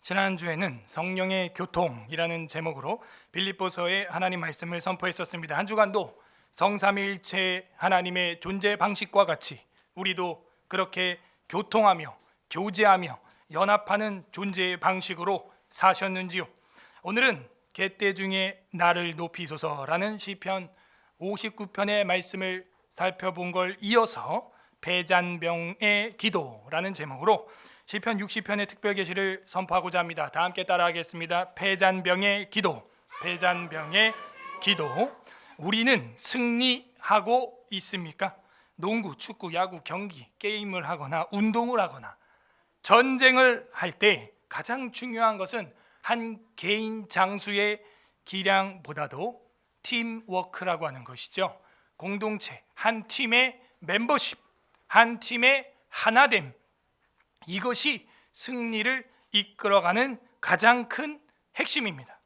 지난주에는 성령의 교통이라는 제목으로 빌립보서의 하나님 말씀을 선포했었습니다. 한 주간도 성삼위일체 하나님의 존재 방식과 같이 우리도 그렇게 교통하며 교제하며 연합하는 존재의 방식으로 사셨는지요? 오늘은 계때 중에 나를 높이소서라는 시편 59편의 말씀을 살펴본 걸 이어서 배잔병의 기도라는 제목으로 시편 60편의 특별 계시를 선포하고자 합니다. 다 함께 따라하겠습니다. 배잔병의 기도, 배잔병의 기도. 우리는 승리하고 있습니까? 농구, 축구, 야구, 경기, 게임을 하거나 운동을 하거나 전쟁을 할 때 가장 중요한 것은 한 개인 장수의 기량보다도 팀워크라고 하는 것이죠. 공동체, 한 팀의 멤버십, 한 팀의 하나됨, 이것이 승리를 이끌어가는 가장 큰 핵심입니다.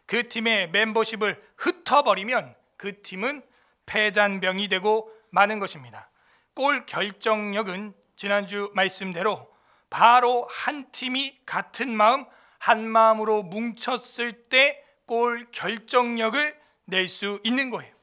그 팀의 멤버십을 흩어버리면 그 팀은 패잔병이 되고 마는 것입니다. 골 결정력은 지난주 말씀대로 바로 한 팀이 같은 마음, 한 마음으로 뭉쳤을 때 골 결정력을 낼 수 있는 거예요.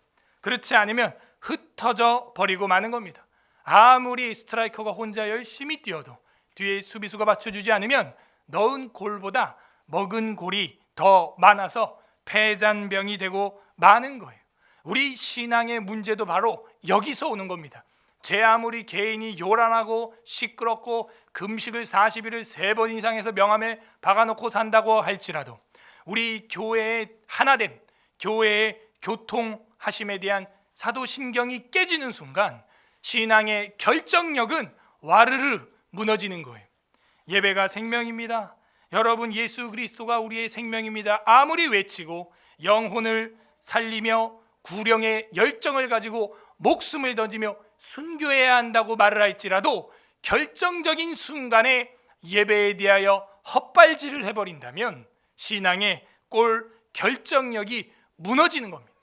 그렇지 않으면 흩어져 버리고 마는 겁니다. 아무리 스트라이커가 혼자 열심히 뛰어도 뒤에 수비수가 받쳐주지 않으면 넣은 골보다 먹은 골이 더 많아서 패잔병이 되고 마는 거예요. 우리 신앙의 문제도 바로 여기서 오는 겁니다. 제 아무리 개인이 요란하고 시끄럽고 금식을 40일을 3번 이상 해서 명함에 박아놓고 산다고 할지라도 우리 교회의 하나됨, 교회의 교통하심에 대한 사도신경이 깨지는 순간 신앙의 결정력은 와르르 무너지는 거예요. 예배가 생명입니다. 여러분, 예수 그리스도가 우리의 생명입니다. 아무리 외치고 영혼을 살리며 구령의 열정을 가지고 목숨을 던지며 순교해야 한다고 말을 할지라도 결정적인 순간에 예배에 대하여 헛발질을 해버린다면 신앙의 골 결정력이 무너지는 겁니다.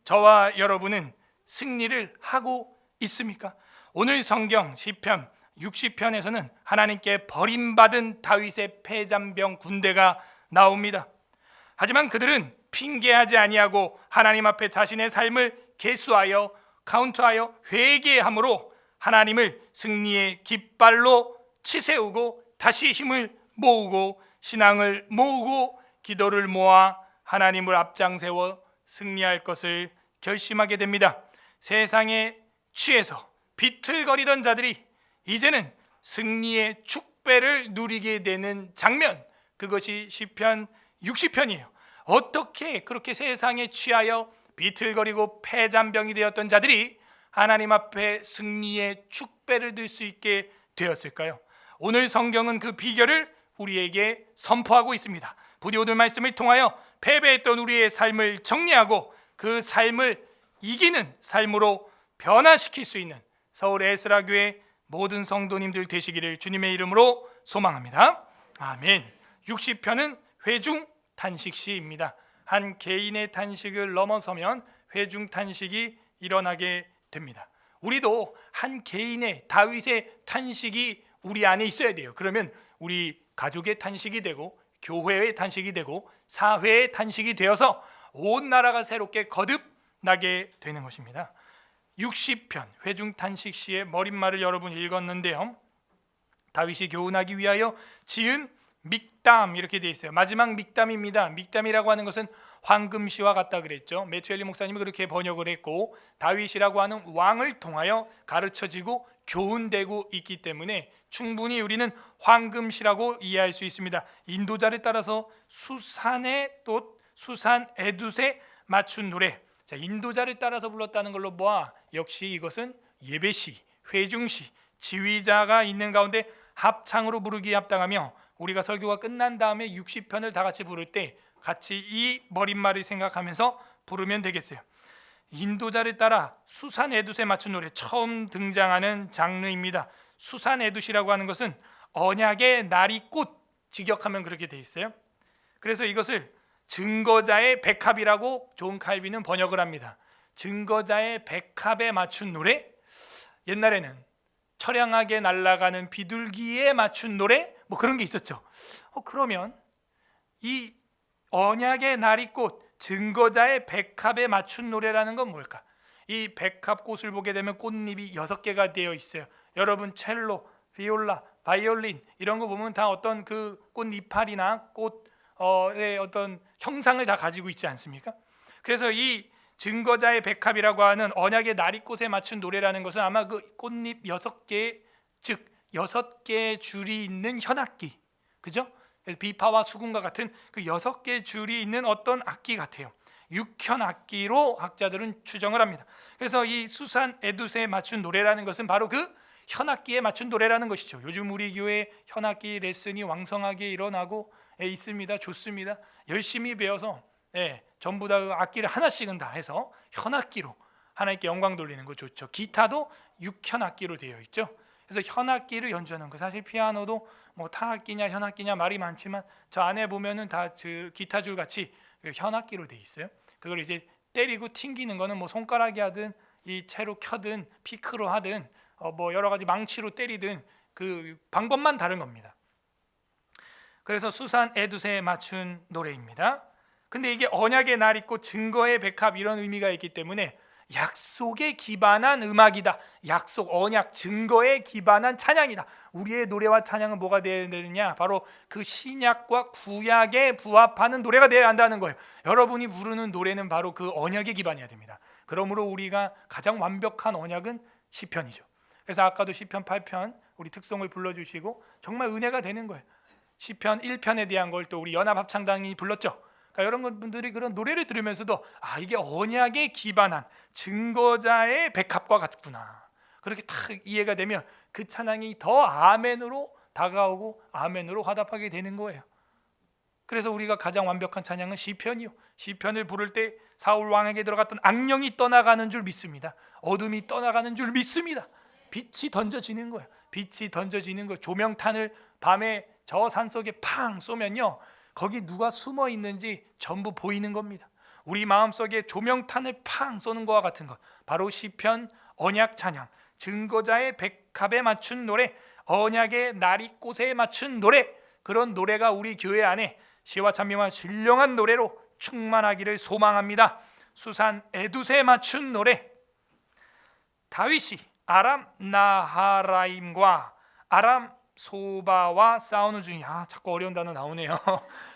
저와 여러분은 승리를 하고 있습니까? 오늘 성경 시편 60편에서는 하나님께 버림받은 다윗의 패잔병 군대가 나옵니다. 하지만 그들은 핑계하지 아니하고 하나님 앞에 자신의 삶을 계수하여 카운트하여 회개함으로 하나님을 승리의 깃발로 치세우고 다시 힘을 모으고 신앙을 모으고 기도를 모아 하나님을 앞장세워 승리할 것을 결심하게 됩니다. 세상에 취해서 비틀거리던 자들이 이제는 승리의 축배를 누리게 되는 장면, 그것이 시편 60편이에요. 어떻게 그렇게 세상에 취하여 비틀거리고 패잔병이 되었던 자들이 하나님 앞에 승리의 축배를 들 수 있게 되었을까요? 오늘 성경은 그 비결을 우리에게 선포하고 있습니다. 부디 오늘 말씀을 통하여 패배했던 우리의 삶을 정리하고 그 삶을 이기는 삶으로 변화시킬 수 있는 서울 에스라 교회 모든 성도님들 되시기를 주님의 이름으로 소망합니다. 아멘. 60편은 회중 탄식시입니다. 한 개인의 탄식을 넘어서면 회중 탄식이 일어나게 됩니다. 우리도 한 개인의 다윗의 탄식이 우리 안에 있어야 돼요. 그러면 우리 가족의 탄식이 되고 교회의 탄식이 되고 사회의 탄식이 되어서 온 나라가 새롭게 거듭나게 되는 것입니다. 60편 회중 탄식 시의 머릿말을 여러분 읽었는데요. 다윗이 교훈하기 위하여 지은 믹담 이렇게 되어 있어요. 마지막 믹담입니다. 믹담이라고 하는 것은 황금시와 같다 그랬죠. 매튜엘리 목사님이 그렇게 번역을 했고 다윗이라고 하는 왕을 통하여 가르쳐지고 교훈되고 있기 때문에 충분히 우리는 황금시라고 이해할 수 있습니다. 인도자를 따라서 수산의 돛, 수산 에둣에 맞춘 노래. 자, 인도자를 따라서 불렀다는 걸로 보아 역시 이것은 예배시, 회중시, 지휘자가 있는 가운데 합창으로 부르기에 합당하며 우리가 설교가 끝난 다음에 60편을 다 같이 부를 때 같이 이 머릿말을 생각하면서 부르면 되겠어요. 인도자를 따라 수산 에둣에 맞춘 노래, 처음 등장하는 장르입니다. 수산 에둣이라고 하는 것은 언약의 나리꽃, 직역하면 그렇게 돼 있어요. 그래서 이것을 증거자의 백합이라고 존 칼빈은 번역을 합니다. 증거자의 백합에 맞춘 노래, 옛날에는 처량하게 날아가는 비둘기에 맞춘 노래, 뭐 그런 게 있었죠. 그러면 이 언약의 나리꽃 증거자의 백합에 맞춘 노래라는 건 뭘까? 이 백합꽃을 보게 되면 꽃잎이 6개가 되어 있어요. 여러분 첼로, 비올라, 바이올린 이런 거 보면 다 어떤 그 꽃잎알이나 꽃의 어떤 형상을 다 가지고 있지 않습니까? 그래서 이 증거자의 백합이라고 하는 언약의 나리꽃에 맞춘 노래라는 것은 아마 그 꽃잎 6개, 즉 6개의 줄이 있는 현악기, 그죠? 비파와 수금과 같은 그 6개의 줄이 있는 어떤 악기 같아요. 육현 악기로 학자들은 추정을 합니다. 그래서 이 수산 에두스에 맞춘 노래라는 것은 바로 그 현악기에 맞춘 노래라는 것이죠. 요즘 우리 교회 현악기 레슨이 왕성하게 일어나고 있습니다. 좋습니다. 열심히 배워서 전부 다 악기를 하나씩은 다 해서 현악기로 하나님께 영광 돌리는 거 좋죠. 기타도 육현악기로 되어 있죠. 그래서 현악기를 연주하는 거, 사실 피아노도 뭐 타악기냐 현악기냐 말이 많지만 저 안에 보면은 다 기타 줄 같이 현악기로 되어 있어요. 그걸 이제 때리고 튕기는 거는 뭐 손가락이 하든 이 채로 켜든 피크로 하든 뭐 여러 가지 망치로 때리든 그 방법만 다른 겁니다. 그래서 수산 에두스에 맞춘 노래입니다. 근데 이게 언약의 날 있고 증거의 백합 이런 의미가 있기 때문에 약속에 기반한 음악이다. 약속, 언약, 증거에 기반한 찬양이다. 우리의 노래와 찬양은 뭐가 되어야 되느냐? 바로 그 신약과 구약에 부합하는 노래가 되어야 한다는 거예요. 여러분이 부르는 노래는 바로 그 언약에 기반해야 됩니다. 그러므로 우리가 가장 완벽한 언약은 시편이죠. 그래서 아까도 시편 8편 우리 특송을 불러주시고 정말 은혜가 되는 거예요. 시편 1편에 대한 걸 또 우리 연합합창단이 불렀죠. 여러분들이 그런 노래를 들으면서도 이게 언약에 기반한 증거자의 백합과 같구나, 그렇게 딱 이해가 되면 그 찬양이 더 아멘으로 다가오고 아멘으로 화답하게 되는 거예요. 그래서 우리가 가장 완벽한 찬양은 시편이요. 시편을 부를 때 사울 왕에게 들어갔던 악령이 떠나가는 줄 믿습니다. 어둠이 떠나가는 줄 믿습니다. 빛이 던져지는 거예요. 빛이 던져지는 거. 조명탄을 밤에 저 산속에 팡 쏘면요, 거기 누가 숨어 있는지 전부 보이는 겁니다. 우리 마음속에 조명탄을 팡 쏘는 것과 같은 것, 바로 시편, 언약 찬양, 증거자의 백합에 맞춘 노래, 언약의 나리꽃에 맞춘 노래, 그런 노래가 우리 교회 안에 시와 찬미와 신령한 노래로 충만하기를 소망합니다. 수산 에두스에 맞춘 노래, 다윗이 아람 나하라임과 아람 소바와 싸우는 중이야. 자꾸 어려운 단어 나오네요.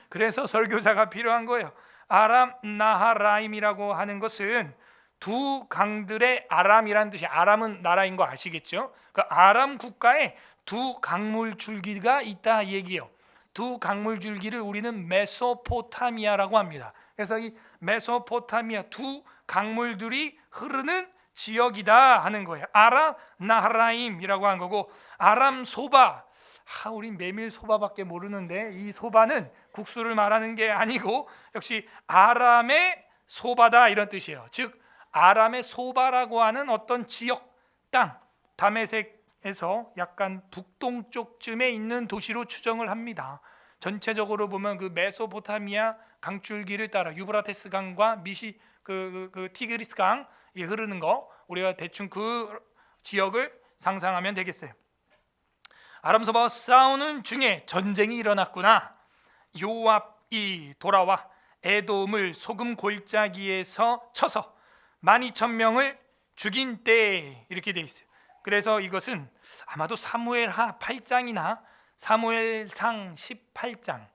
그래서 설교자가 필요한 거예요. 아람 나하라임이라고 하는 것은 두 강들의 아람이라는 뜻이, 아람은 나라인 거 아시겠죠? 그 아람 국가에 두 강물 줄기가 있다 얘기예요. 두 강물 줄기를 우리는 메소포타미아라고 합니다. 그래서 이 메소포타미아 두 강물들이 흐르는 지역이다 하는 거예요. 아람 나하라임이라고 한 거고, 아람 소바, 우린 메밀 소바밖에 모르는데 이 소바는 국수를 말하는 게 아니고 역시 아람의 소바다 이런 뜻이에요. 즉 아람의 소바라고 하는 어떤 지역 땅, 다메섹에서 약간 북동쪽쯤에 있는 도시로 추정을 합니다. 전체적으로 보면 그 메소포타미아 강줄기를 따라 유브라테스 강과 미시 그 티그리스 강이 흐르는 거, 우리가 대충 그 지역을 상상하면 되겠어요. 아람 소바와 싸우는 중에 전쟁이 일어났구나. 요압이 돌아와 에돔을 소금 골짜기에서 쳐서 12,000명을 죽인 때, 이렇게 돼 있어요. 그래서 이것은 아마도 사무엘하 8장이나 사무엘상 18장,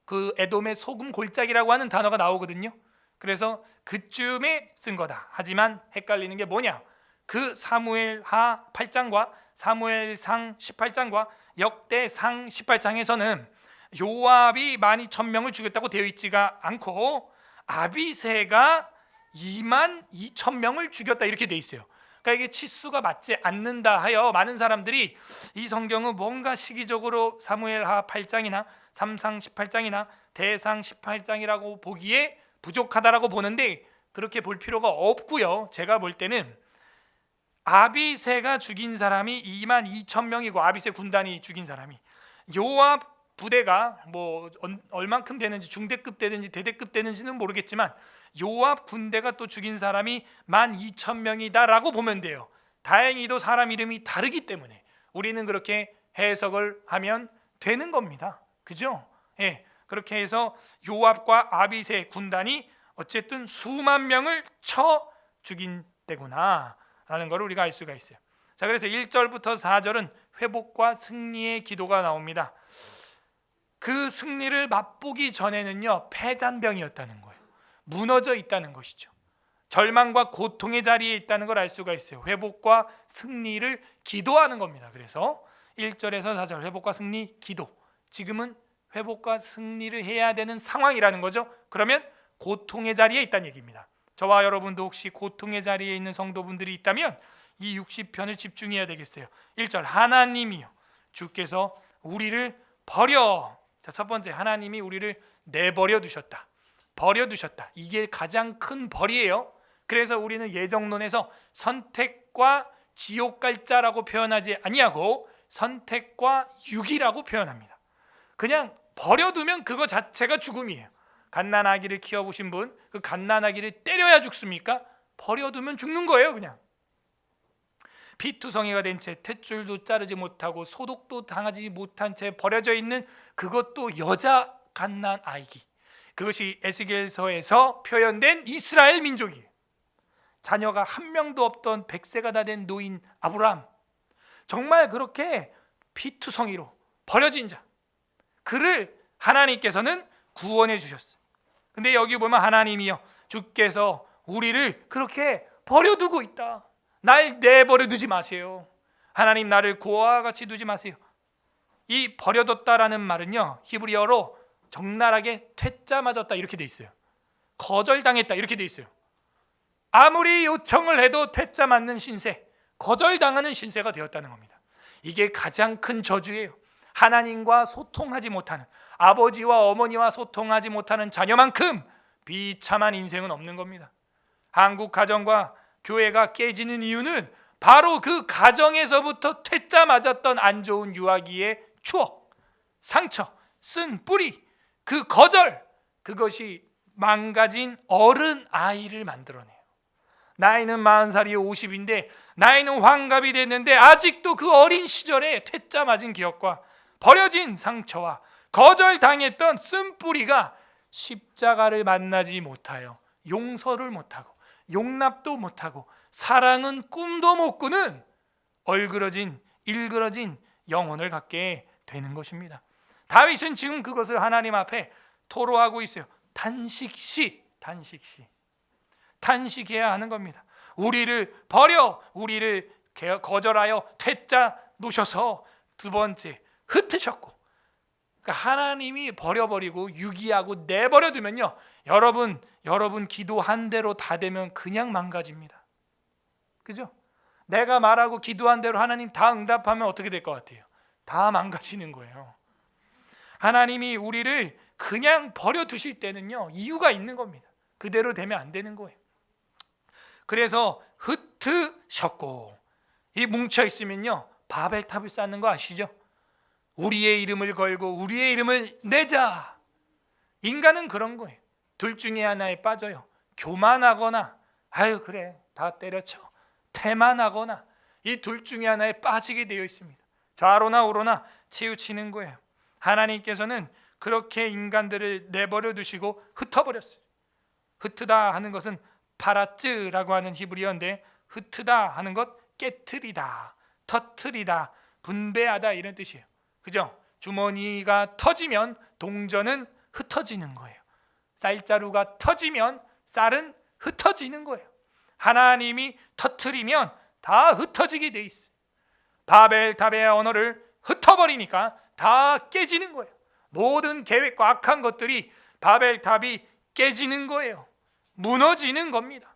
그 에돔의 소금 골짜기라고 하는 단어가 나오거든요. 그래서 그쯤에 쓴 거다. 하지만 헷갈리는 게 뭐냐? 그 사무엘하 8장과 사무엘상 18장과 역대상 18장에서는 요압이 12,000명을 죽였다고 되어 있지가 않고 아비새가 22,000명을 죽였다 이렇게 되어 있어요. 그러니까 이게 치수가 맞지 않는다 하여 많은 사람들이 이 성경은 뭔가 시기적으로 사무엘하 8장이나 삼상 18장이나 대상 18장이라고 보기에 부족하다라고 보는데, 그렇게 볼 필요가 없고요. 제가 볼 때는 아비새가 죽인 사람이 22,000명이고 아비새 군단이 죽인 사람이, 요압 부대가 뭐 얼만큼 되는지, 중대급 되는지 대대급 되는지는 모르겠지만 요압 군대가 또 죽인 사람이 12,000명이다라고 보면 돼요. 다행히도 사람 이름이 다르기 때문에 우리는 그렇게 해석을 하면 되는 겁니다. 그죠? 예, 그렇게 해서 요압과 아빗의 군단이 어쨌든 수만 명을 쳐 죽인 때구나 라는 걸 우리가 알 수가 있어요. 자, 그래서 1절부터 4절은 회복과 승리의 기도가 나옵니다. 그 승리를 맛보기 전에는요, 패잔병이었다는 거예요. 무너져 있다는 것이죠. 절망과 고통의 자리에 있다는 걸 알 수가 있어요. 회복과 승리를 기도하는 겁니다. 그래서 1절에서 4절 회복과 승리 기도. 지금은 회복과 승리를 해야 되는 상황이라는 거죠. 그러면 고통의 자리에 있다는 얘기입니다. 저와 여러분도 혹시 고통의 자리에 있는 성도분들이 있다면 이 60편을 집중해야 되겠어요. 1절 하나님이요 주께서 우리를 버려. 자, 첫 번째, 하나님이 우리를 내버려 두셨다. 버려두셨다. 이게 가장 큰 벌이에요. 그래서 우리는 예정론에서 선택과 지옥 갈 자라고 표현하지 아니하고 선택과 유기라고 표현합니다. 그냥 버려두면 그거 자체가 죽음이에요. 갓난아기를 키워보신 분, 그 갓난아기를 때려야 죽습니까? 버려두면 죽는 거예요. 그냥 피투성이가 된 채 탯줄도 자르지 못하고 소독도 당하지 못한 채 버려져 있는 그것도 여자 갓난아기. 그것이 에스겔서에서 표현된 이스라엘 민족이에요. 자녀가 한 명도 없던 100세가 다 된 노인 아브라함, 정말 그렇게 피투성이로 버려진 자, 그를 하나님께서는 구원해 주셨어요. 근데 여기 보면 하나님이요 주께서 우리를 그렇게 버려두고 있다. 날 내버려 두지 마세요. 하나님 나를 고아와 같이 두지 마세요. 이 버려뒀다라는 말은요 히브리어로 적나라하게 퇴짜 맞았다 이렇게 돼 있어요. 거절당했다 이렇게 돼 있어요. 아무리 요청을 해도 퇴짜 맞는 신세, 거절당하는 신세가 되었다는 겁니다. 이게 가장 큰 저주예요. 하나님과 소통하지 못하는, 아버지와 어머니와 소통하지 못하는 자녀만큼 비참한 인생은 없는 겁니다. 한국 가정과 교회가 깨지는 이유는 바로 그 가정에서부터 퇴짜 맞았던 안 좋은 유아기의 추억, 상처, 쓴 뿌리, 그 거절, 그것이 망가진 어른 아이를 만들어내요. 나이는 40살이 50인데 나이는 환갑이 됐는데 아직도 그 어린 시절에 퇴짜 맞은 기억과 버려진 상처와 거절당했던 쓴뿌리가 십자가를 만나지 못하여 용서를 못하고 용납도 못하고 사랑은 꿈도 못 꾸는 얼그러진 일그러진 영혼을 갖게 되는 것입니다. 다윗은 지금 그것을 하나님 앞에 토로하고 있어요. 단식해야 하는 겁니다. 우리를 버려, 우리를 거절하여 퇴짜 놓으셔서 두 번째 흩으셨고, 그러니까 하나님이 버려버리고 유기하고 내버려 두면요 여러분 기도한 대로 다 되면 그냥 망가집니다. 그죠? 내가 말하고 기도한 대로 하나님 다 응답하면 어떻게 될 것 같아요? 다 망가지는 거예요. 하나님이 우리를 그냥 버려두실 때는요 이유가 있는 겁니다. 그대로 되면 안 되는 거예요. 그래서 흩으셨고, 이 뭉쳐 있으면요 바벨탑을 쌓는 거 아시죠? 우리의 이름을 걸고 우리의 이름을 내자. 인간은 그런 거예요. 둘 중에 하나에 빠져요. 교만하거나 아유 그래 다 때려쳐, 태만하거나 이 둘 중에 하나에 빠지게 되어 있습니다. 좌로나 우로나 치우치는 거예요. 하나님께서는 그렇게 인간들을 내버려 두시고 흩어버렸어요. 흩으다 하는 것은 파라츠라고 하는 히브리어인데, 흩으다 하는 것 깨트리다, 터트리다, 분배하다 이런 뜻이에요. 그죠? 주머니가 터지면 동전은 흩어지는 거예요. 쌀자루가 터지면 쌀은 흩어지는 거예요. 하나님이 터트리면 다 흩어지게 돼 있어요. 바벨탑의 언어를 흩어버리니까 다 깨지는 거예요. 모든 계획과 악한 것들이 바벨탑이 깨지는 거예요. 무너지는 겁니다.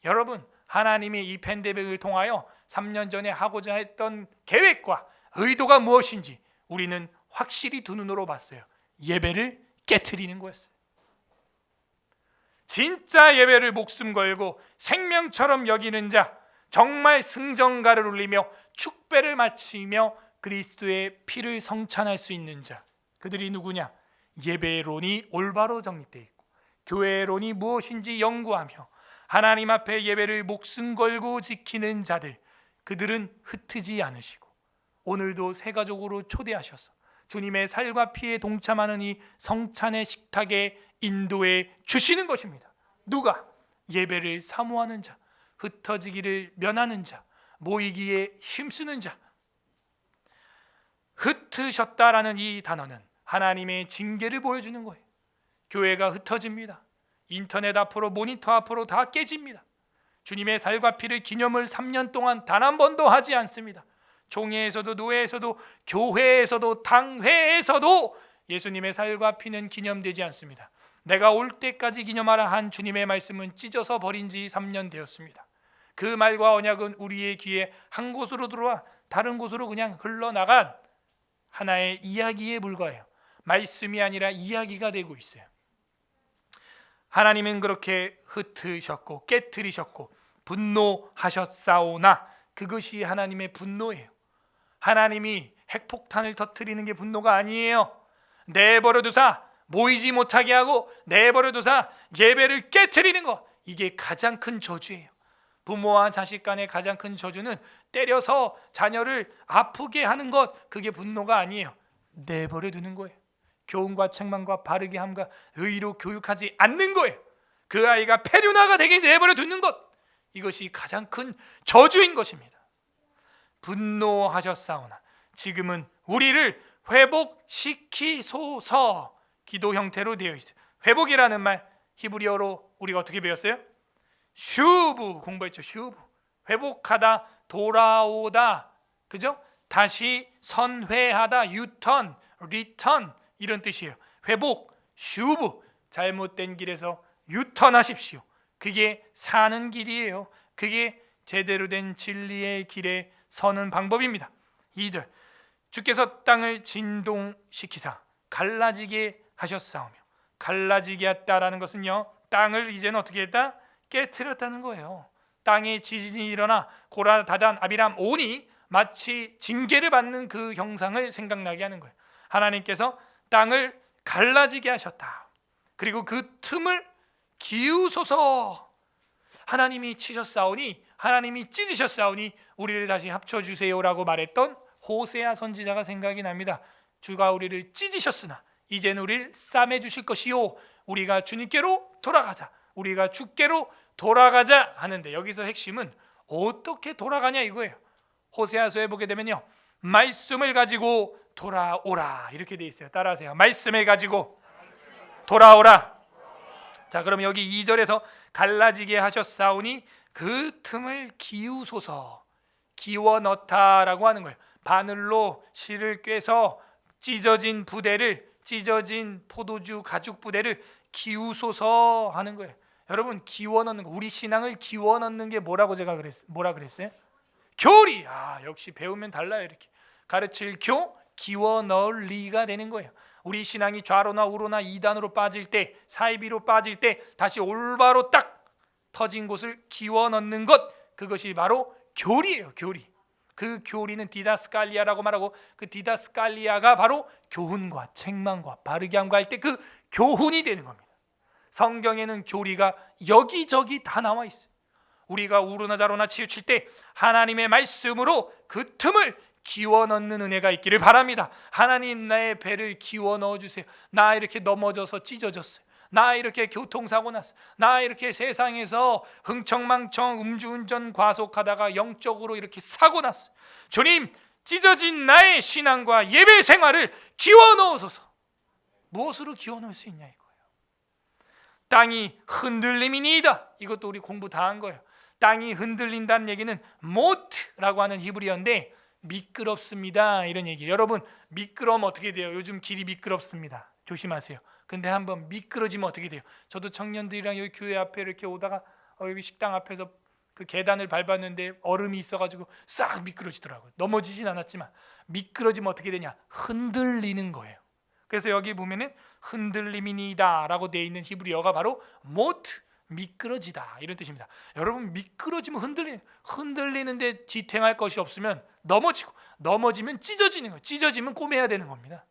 여러분, 하나님이 이 팬데믹을 통하여 3년 전에 하고자 했던 계획과 의도가 무엇인지 우리는 확실히 두 눈으로 봤어요. 예배를 깨트리는 거였어요. 진짜 예배를 목숨 걸고 생명처럼 여기는 자, 정말 승전가를 울리며 축배를 마치며 그리스도의 피를 성찬할 수 있는 자, 그들이 누구냐? 예배론이 올바로 정립되어 있고 교회론이 무엇인지 연구하며 하나님 앞에 예배를 목숨 걸고 지키는 자들, 그들은 흩트지 않으시고 오늘도 새가족으로 초대하셔서 주님의 살과 피에 동참하는 이 성찬의 식탁에 인도해 주시는 것입니다. 누가? 예배를 사모하는 자, 흩어지기를 면하는 자, 모이기에 힘쓰는 자. 흩으셨다라는 이 단어는 하나님의 징계를 보여주는 거예요. 교회가 흩어집니다. 인터넷 앞으로, 모니터 앞으로 다 깨집니다. 주님의 살과 피를 기념을 3년 동안 단 한 번도 하지 않습니다. 종회에서도, 노회에서도, 교회에서도, 당회에서도 예수님의 살과 피는 기념되지 않습니다. 내가 올 때까지 기념하라 한 주님의 말씀은 찢어서 버린 지 3년 되었습니다. 그 말과 언약은 우리의 귀에 한 곳으로 들어와 다른 곳으로 그냥 흘러나간 하나의 이야기에 불과해요. 말씀이 아니라 이야기가 되고 있어요. 하나님은 그렇게 흩으셨고 깨트리셨고 분노하셨사오나 그것이 하나님의 분노예요. 하나님이 핵폭탄을 터뜨리는 게 분노가 아니에요. 내버려 두사 모이지 못하게 하고 내버려 두사 예배를 깨트리는 것, 이게 가장 큰 저주예요. 부모와 자식 간의 가장 큰 저주는 때려서 자녀를 아프게 하는 것, 그게 분노가 아니에요. 내버려 두는 거예요. 교훈과 책망과 바르게 함과 의로 교육하지 않는 거예요. 그 아이가 폐륜아가 되게 내버려 두는 것, 이것이 가장 큰 저주인 것입니다. 분노하셨사오나 지금은 우리를 회복시키소서. 기도 형태로 되어 있어요. 회복이라는 말 히브리어로 우리가 어떻게 배웠어요? 슈브 공부했죠. 슈브, 회복하다, 돌아오다, 그죠? 다시 선회하다, 유턴, 리턴, 이런 뜻이에요. 회복, 슈브, 잘못된 길에서 유턴하십시오. 그게 사는 길이에요. 그게 제대로 된 진리의 길에 서는 방법입니다. 2절, 주께서 땅을 진동시키사 갈라지게 하셨사오며. 갈라지게 했다라는 것은요, 땅을 이제는 어떻게 했다? 깨트렸다는 거예요. 땅에 지진이 일어나 고라, 다단, 아비람, 온이 마치 징계를 받는 그 형상을 생각나게 하는 거예요. 하나님께서 땅을 갈라지게 하셨다. 그리고 그 틈을 기우소서. 하나님이 치셨사오니, 하나님이 찢으셨사오니 우리를 다시 합쳐주세요라고 말했던 호세아 선지자가 생각이 납니다. 주가 우리를 찢으셨으나 이제는 우리를 싸매주실 것이요, 우리가 주님께로 돌아가자, 우리가 주께로 돌아가자 하는데, 여기서 핵심은 어떻게 돌아가냐 이거예요. 호세아서에 보게 되면요, 말씀을 가지고 돌아오라 이렇게 돼 있어요. 따라하세요. 말씀을 가지고 돌아오라. 자, 그럼 여기 2절에서 갈라지게 하셨사오니 그 틈을 기우소서, 기워 넣다라고 하는 거예요. 바늘로 실을 꿰서 찢어진 부대를, 찢어진 포도주 가죽 부대를 기우소서 하는 거예요. 여러분, 기워 넣는 거, 우리 신앙을 기워 넣는 게 뭐라고 제가 뭐라 그랬어요? 교리. 역시 배우면 달라요. 이렇게 가르칠 기워 넣을 리가 되는 거예요. 우리 신앙이 좌로나 우로나 이단으로 빠질 때, 사이비로 빠질 때 다시 올바로 딱 터진 곳을 기워 넣는 것, 그것이 바로 교리예요. 교리. 그 교리는 디다스칼리아라고 말하고, 그 디다스칼리아가 바로 교훈과 책망과 바르게 함과 할 때 그 교훈이 되는 겁니다. 성경에는 교리가 여기저기 다 나와 있어요. 우리가 우로나 좌로나 치우칠 때 하나님의 말씀으로 그 틈을 기워 넣는 은혜가 있기를 바랍니다. 하나님, 나의 배를 기워 넣어주세요. 나 이렇게 넘어져서 찢어졌어요. 나 이렇게 교통사고 났어. 나 이렇게 세상에서 흥청망청 음주운전 과속하다가 영적으로 이렇게 사고 났어. 주님, 찢어진 나의 신앙과 예배 생활을 기워 넣으소서. 무엇으로 기워 넣을 수 있냐 이거예요. 땅이 흔들림이니이다. 이것도 우리 공부 다 한 거예요. 땅이 흔들린다는 얘기는 모트라고 하는 히브리어인데 미끄럽습니다 이런 얘기예요. 여러분, 미끄러우면 어떻게 돼요? 요즘 길이 미끄럽습니다. 조심하세요. 근데 한번 미끄러지면 어떻게 돼요? 저도 청년들이랑 여기 교회 앞에 이렇게 오다가 여기 식당 앞에서 그 계단을 밟았는데 얼음이 있어가지고 싹 미끄러지더라고요. 넘어지진 않았지만 미끄러지면 어떻게 되냐? 흔들리는 거예요. 그래서 여기 보면은 흔들림이니이다 라고 되어 있는 히브리어가 바로 모트, 미끄러지다 이런 뜻입니다. 여러분, 미끄러지면 흔들리는데 지탱할 것이 없으면 넘어지고, 넘어지면 찢어지는 거예요. 찢어지면 꼬매야 되는 겁니다.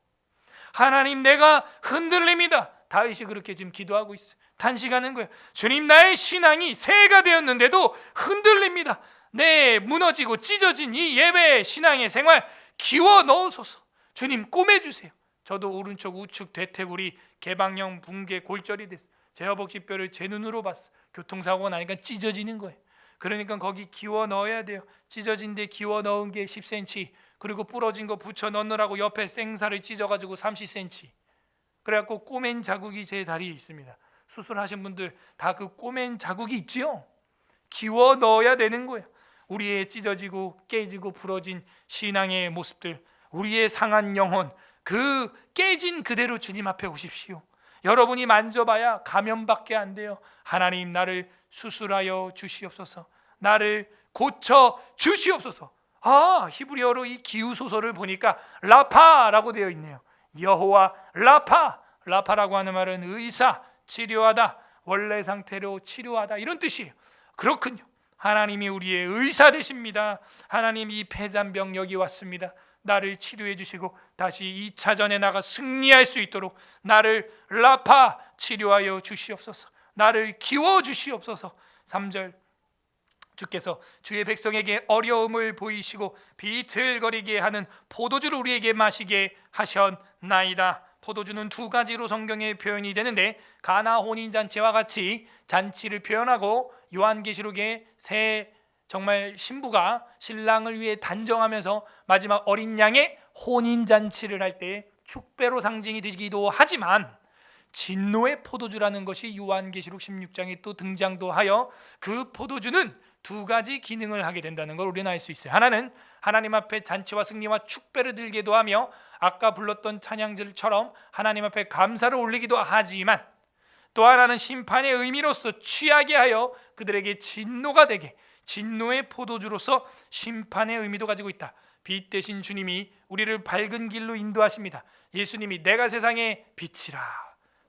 하나님, 내가 흔들립니다. 다윗이 그렇게 지금 기도하고 있어요. 단식하는 거예요. 주님, 나의 신앙이 새가 되었는데도 흔들립니다. 네, 무너지고 찢어진 이 예배 신앙의 생활 기워 넣으소서. 주님 꼬매주세요. 저도 오른쪽 우측 대퇴골이 개방형 붕괴 골절이 됐어. 제 허벅지뼈를 제 눈으로 봤어. 교통사고가 나니까 찢어지는 거예요. 그러니까 거기 기워 넣어야 돼요. 찢어진 데 기워 넣은 게 10cm, 그리고 부러진 거 붙여 넣느라고 옆에 생살을 찢어가지고 30cm. 그래갖고 꼬맨 자국이 제 다리에 있습니다. 수술하신 분들 다 그 꼬맨 자국이 있지요. 기워 넣어야 되는 거예요. 우리의 찢어지고 깨지고 부러진 신앙의 모습들, 우리의 상한 영혼, 그 깨진 그대로 주님 앞에 오십시오. 여러분이 만져봐야 감염밖에 안 돼요. 하나님, 나를 수술하여 주시옵소서. 나를 고쳐 주시옵소서. 히브리어로 이 기우소서를 보니까 라파라고 되어 있네요. 여호와 라파. 라파라고 하는 말은 의사, 치료하다, 원래 상태로 치료하다, 이런 뜻이에요. 그렇군요. 하나님이 우리의 의사 되십니다. 하나님, 이 폐잔병 여기 왔습니다. 나를 치료해 주시고 다시 2차전에 나가 승리할 수 있도록 나를 라파, 치료하여 주시옵소서. 나를 기워 주시옵소서. 3절, 주께서 주의 백성에게 어려움을 보이시고 비틀거리게 하는 포도주를 우리에게 마시게 하셨나이다. 포도주는 두 가지로 성경에 표현이 되는데, 가나 혼인잔치와 같이 잔치를 표현하고, 요한계시록에 새 정말 신부가 신랑을 위해 단정하면서 마지막 어린 양의 혼인잔치를 할 때 축배로 상징이 되기도 하지만, 진노의 포도주라는 것이 요한계시록 16장에 또 등장도 하여 그 포도주는 두 가지 기능을 하게 된다는 걸 우리는 알 수 있어요. 하나는 하나님 앞에 잔치와 승리와 축배를 들게도 하며, 아까 불렀던 찬양들처럼 하나님 앞에 감사를 올리기도 하지만, 또 하나는 심판의 의미로서 취하게 하여 그들에게 진노가 되게, 진노의 포도주로서 심판의 의미도 가지고 있다. 빛 대신 주님이 우리를 밝은 길로 인도하십니다. 예수님이 내가 세상의 빛이라,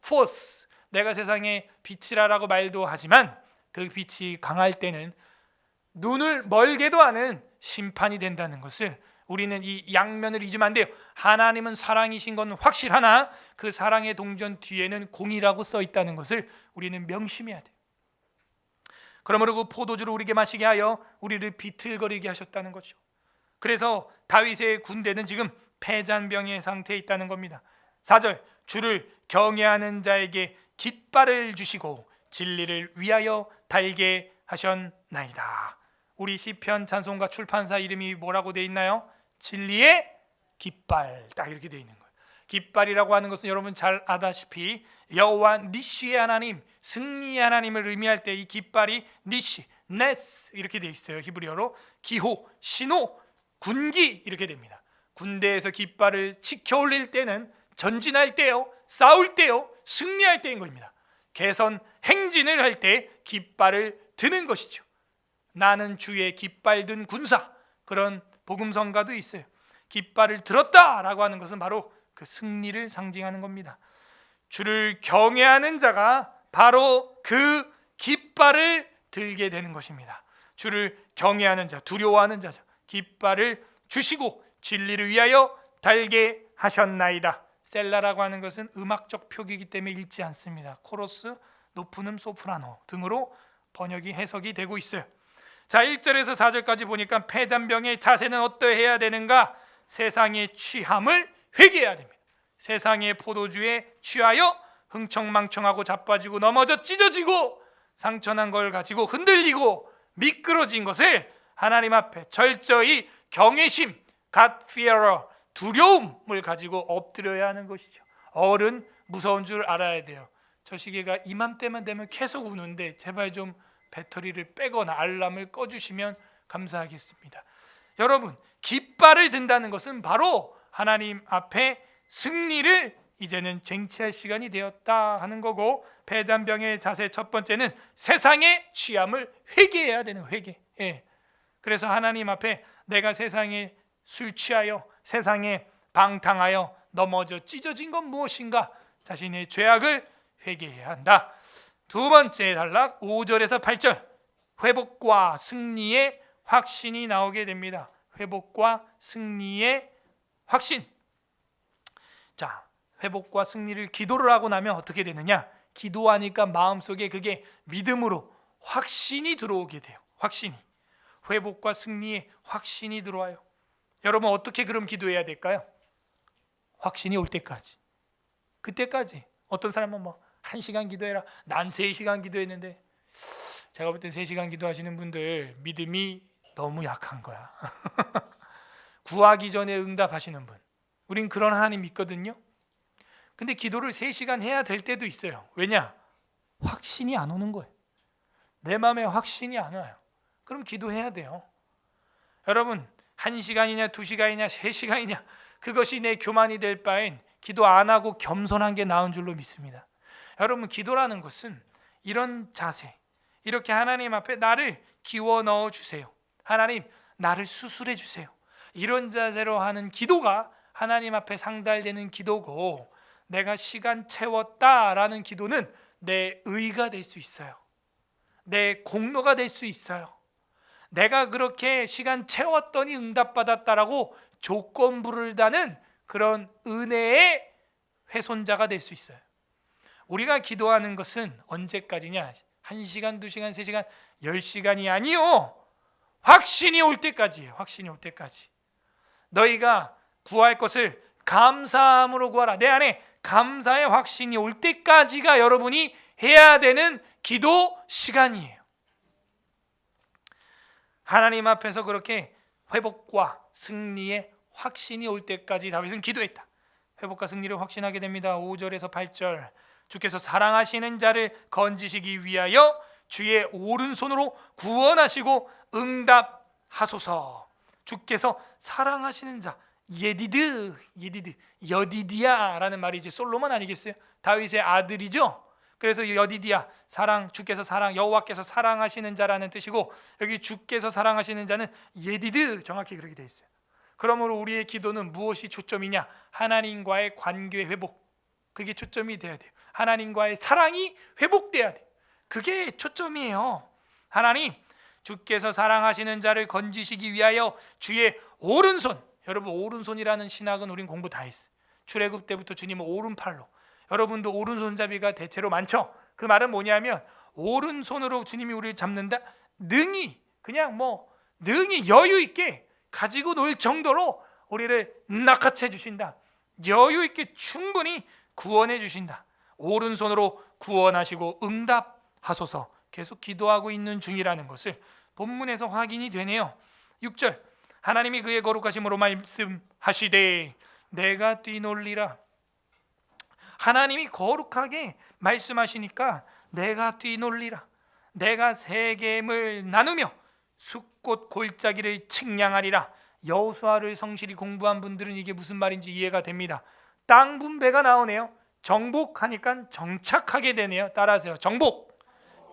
포스, 내가 세상의 빛이라라고 말도 하지만, 그 빛이 강할 때는 눈을 멀게도 하는 심판이 된다는 것을 우리는 이 양면을 잊으면 안 돼요. 하나님은 사랑이신 건 확실하나 그 사랑의 동전 뒤에는 공이라고 써 있다는 것을 우리는 명심해야 돼요. 그러므로 그 포도주를 우리에게 마시게 하여 우리를 비틀거리게 하셨다는 거죠. 그래서 다윗의 군대는 지금 폐잔병의 상태에 있다는 겁니다. 4절, 주를 경외하는 자에게 깃발을 주시고 진리를 위하여 달게 하셨나이다. 우리 시편 찬송가 출판사 이름이 뭐라고 되어 있나요? 진리의 깃발, 딱 이렇게 되어 있는 거예요. 깃발이라고 하는 것은 여러분 잘 아다시피 여호와 니시의 하나님, 승리의 하나님을 의미할 때 이 깃발이 니시, 네스 이렇게 되어 있어요. 히브리어로 기호, 신호, 군기 이렇게 됩니다. 군대에서 깃발을 치켜 올릴 때는 전진할 때요, 싸울 때요, 승리할 때인 겁니다. 개선, 행진을 할 때 깃발을 드는 것이죠. 나는 주의 깃발 든 군사, 그런 복음성가도 있어요. 깃발을 들었다라고 하는 것은 바로 그 승리를 상징하는 겁니다. 주를 경외하는 자가 바로 그 깃발을 들게 되는 것입니다. 주를 경외하는 자, 두려워하는 자죠. 깃발을 주시고 진리를 위하여 달게 하셨나이다. 셀라라고 하는 것은 음악적 표기이기 때문에 읽지 않습니다. 코러스, 높은 음, 소프라노 등으로 번역이 해석이 되고 있어요. 자, 1절에서 4절까지 보니까 폐잔병의 자세는 어떠해야 되는가? 세상의 취함을 회개해야 됩니다. 세상의 포도주에 취하여 흥청망청하고 자빠지고 넘어져 찢어지고 상처난 걸 가지고 흔들리고 미끄러진 것을 하나님 앞에 철저히 경외심, God fearer, 두려움을 가지고 엎드려야 하는 것이죠. 어른 무서운 줄 알아야 돼요. 저 시계가 이맘때만 되면 계속 우는데 제발 좀 배터리를 빼거나 알람을 꺼주시면 감사하겠습니다. 여러분, 깃발을 든다는 것은 바로 하나님 앞에 승리를 이제는 쟁취할 시간이 되었다 하는 거고, 폐잔병의 자세 첫 번째는 세상의 취함을 회개해야 되는 회개. 그래서 하나님 앞에 내가 세상에 술 취하여 세상에 방탕하여 넘어져 찢어진 건 무엇인가? 자신의 죄악을 회개해야 한다. 두 번째 단락 5절에서 8절, 회복과 승리의 확신이 나오게 됩니다. 회복과 승리의 확신. 자, 회복과 승리를 기도를 하고 나면 어떻게 되느냐? 기도하니까 마음속에 그게 믿음으로 확신이 들어오게 돼요. 확신이. 회복과 승리의 확신이 들어와요. 여러분 어떻게 그럼 기도해야 될까요? 확신이 올 때까지. 그때까지. 어떤 사람은 뭐 1시간 기도해라, 난 3시간 기도했는데, 제가 볼 땐 3시간 기도하시는 분들 믿음이 너무 약한 거야. 구하기 전에 응답하시는 분, 우린 그런 하나님 믿거든요. 근데 기도를 3시간 해야 될 때도 있어요. 왜냐? 확신이 안 오는 거예요. 내 마음에 확신이 안 와요. 그럼 기도해야 돼요. 여러분, 1시간이냐 2시간이냐 3시간이냐 그것이 내 교만이 될 바엔 기도 안 하고 겸손한 게 나은 줄로 믿습니다. 여러분, 기도라는 것은 이런 자세, 이렇게 하나님 앞에 나를 기워 넣어 주세요, 하나님 나를 수술해 주세요, 이런 자세로 하는 기도가 하나님 앞에 상달되는 기도고, 내가 시간 채웠다라는 기도는 내 의가 될 수 있어요. 내 공로가 될 수 있어요. 내가 그렇게 시간 채웠더니 응답받았다라고 조건부를 다는 그런 은혜의 훼손자가 될 수 있어요. 우리가 기도하는 것은 언제까지냐? 1시간, 2시간, 3시간, 10시간이 아니요, 확신이 올 때까지예요. 확신이 올 때까지. 너희가 구할 것을 감사함으로 구하라. 내 안에 감사의 확신이 올 때까지가 여러분이 해야 되는 기도 시간이에요. 하나님 앞에서 그렇게 회복과 승리의 확신이 올 때까지 다윗은 기도했다. 회복과 승리를 확신하게 됩니다. 5절에서 8절, 주께서 사랑하시는 자를 건지시기 위하여 주의 오른손으로 구원하시고 응답하소서. 주께서 사랑하시는 자, 예디드, 여디디야라는 말이 이제 솔로몬 아니겠어요? 다윗의 아들이죠. 그래서 여디디야, 사랑, 주께서 사랑, 여호와께서 사랑하시는 자라는 뜻이고, 여기 주께서 사랑하시는 자는 예디드, 정확히 그렇게 돼 있어요. 그러므로 우리의 기도는 무엇이 초점이냐? 하나님과의 관계 회복, 그게 초점이 돼야 돼요. 하나님과의 사랑이 회복돼야 돼요. 그게 초점이에요. 하나님, 주께서 사랑하시는 자를 건지시기 위하여 주의 오른손, 여러분 오른손이라는 신학은 우린 공부 다 했어요. 출애굽 때부터 주님은 오른팔로, 여러분도 오른손잡이가 대체로 많죠. 그 말은 뭐냐면 오른손으로 주님이 우리를 잡는다, 능히, 그냥 능히 여유 있게 가지고 놀 정도로 우리를 낚아채 주신다. 여유 있게 충분히 구원해 주신다. 오른손으로 구원하시고 응답하소서. 계속 기도하고 있는 중이라는 것을 본문에서 확인이 되네요. 6절, 하나님이 그의 거룩하심으로 말씀하시되 내가 뛰놀리라. 하나님이 거룩하게 말씀하시니까 내가 뛰놀리라. 내가 세겜을 나누며 숫꽃 골짜기를 측량하리라. 여호수아를 성실히 공부한 분들은 이게 무슨 말인지 이해가 됩니다. 땅 분배가 나오네요. 정복하니까 정착하게 되네요. 따라하세요. 정복,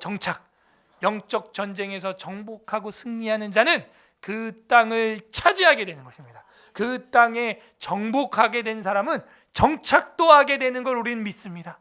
정착. 영적 전쟁에서 정복하고 승리하는 자는 그 땅을 차지하게 되는 것입니다. 그 땅에 정복하게 된 사람은 정착도 하게 되는 걸 우리는 믿습니다.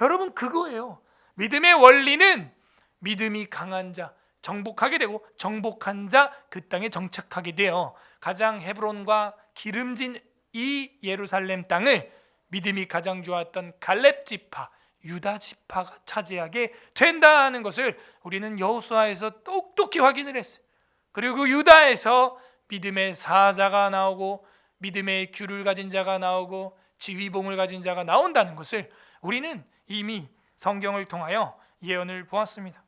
여러분, 그거예요. 믿음의 원리는 믿음이 강한 자, 정복하게 되고, 정복한 자 그 땅에 정착하게 돼요. 가장 헤브론과 기름진 이 예루살렘 땅을 믿음이 가장 좋았던 갈렙 지파, 유다 지파가 차지하게 된다는 것을 우리는 여호수아에서 똑똑히 확인을 했어요. 그리고 유다에서 믿음의 사자가 나오고, 믿음의 귤을 가진 자가 나오고, 지휘봉을 가진 자가 나온다는 것을 우리는 이미 성경을 통하여 예언을 보았습니다.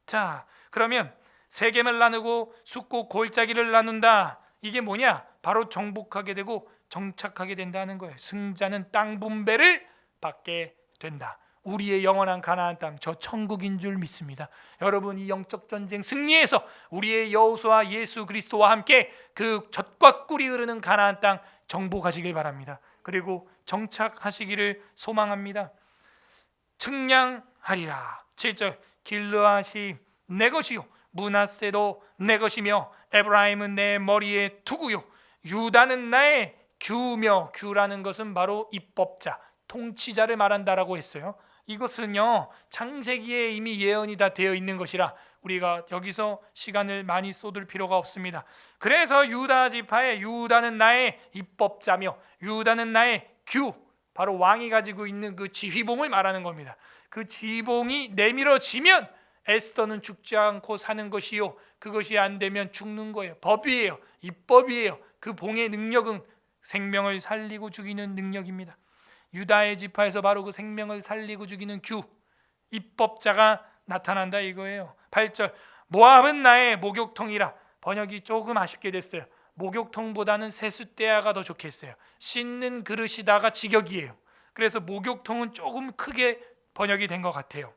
자, 그러면 세겜을 나누고 숫꽃 골짜기를 나눈다. 이게 뭐냐? 바로 정복하게 되고 정착하게 된다는 거예요. 승자는 땅 분배를 받게 된다. 우리의 영원한 가나안 땅, 저 천국인 줄 믿습니다. 여러분, 이 영적 전쟁 승리에서 우리의 여호수아 예수 그리스도와 함께 그 젖과 꿀이 흐르는 가나안 땅 정복하시길 바랍니다. 그리고 정착하시기를 소망합니다. 측량하리라. 7절, 길르앗이 내 것이요 므낫세도 내 것이며 에브라임은 내 머리에 두고요 유다는 나의 규며, 규라는 것은 바로 입법자, 통치자를 말한다라고 했어요. 이것은요 창세기에 이미 예언이 다 되어 있는 것이라 우리가 여기서 시간을 많이 쏟을 필요가 없습니다. 그래서 유다 지파의 유다는 나의 입법자며 유다는 나의 규, 바로 왕이 가지고 있는 그 지휘봉을 말하는 겁니다. 그 지휘봉이 내밀어지면 에스더는 죽지 않고 사는 것이요, 그것이 안 되면 죽는 거예요. 법이에요. 입법이에요. 그 봉의 능력은 생명을 살리고 죽이는 능력입니다. 유다의 지파에서 바로 그 생명을 살리고 죽이는 규, 입법자가 나타난다 이거예요. 8절, 모압은 나의 목욕통이라. 번역이 조금 아쉽게 됐어요. 목욕통보다는 세숫대야가 더 좋겠어요. 씻는 그릇이다가 직역이에요. 그래서 목욕통은 조금 크게 번역이 된 것 같아요.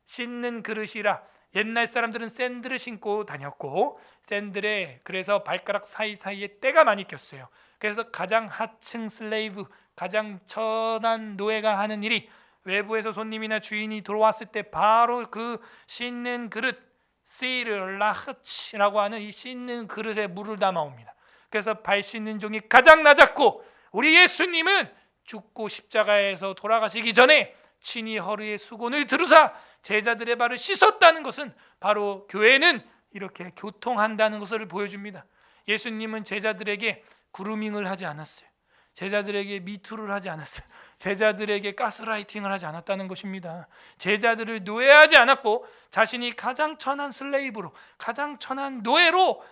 씻는 그릇이라. 옛날 사람들은 샌들을 신고 다녔고 샌들에 그래서 발가락 사이사이에 때가 많이 꼈어요. 그래서 가장 하층 슬레이브, 가장 천한 노예가 하는 일이 외부에서 손님이나 주인이 들어왔을 때 바로 그 씻는 그릇, 시르 라흐치라고 하는 이 씻는 그릇에 물을 담아옵니다. 그래서 발 씻는 종이 가장 낮았고 우리 예수님은 죽고 십자가에서 돌아가시기 전에 친히 허리에 수건을 두르사 제자들의 발을 씻었다는 것은 바로 교회는 이렇게 교통한다는 것을 보여줍니다. 예수님은 제자들에게 그루밍을 하지 않았어요. 제자들에게 미투를 하지 않았어요. 제자들에게 가스라이팅을 하지 않았다는 것입니다. 제자들을 노예하지 않았고 자신이 가장 천한 슬레이브로, 가장 천한 노예로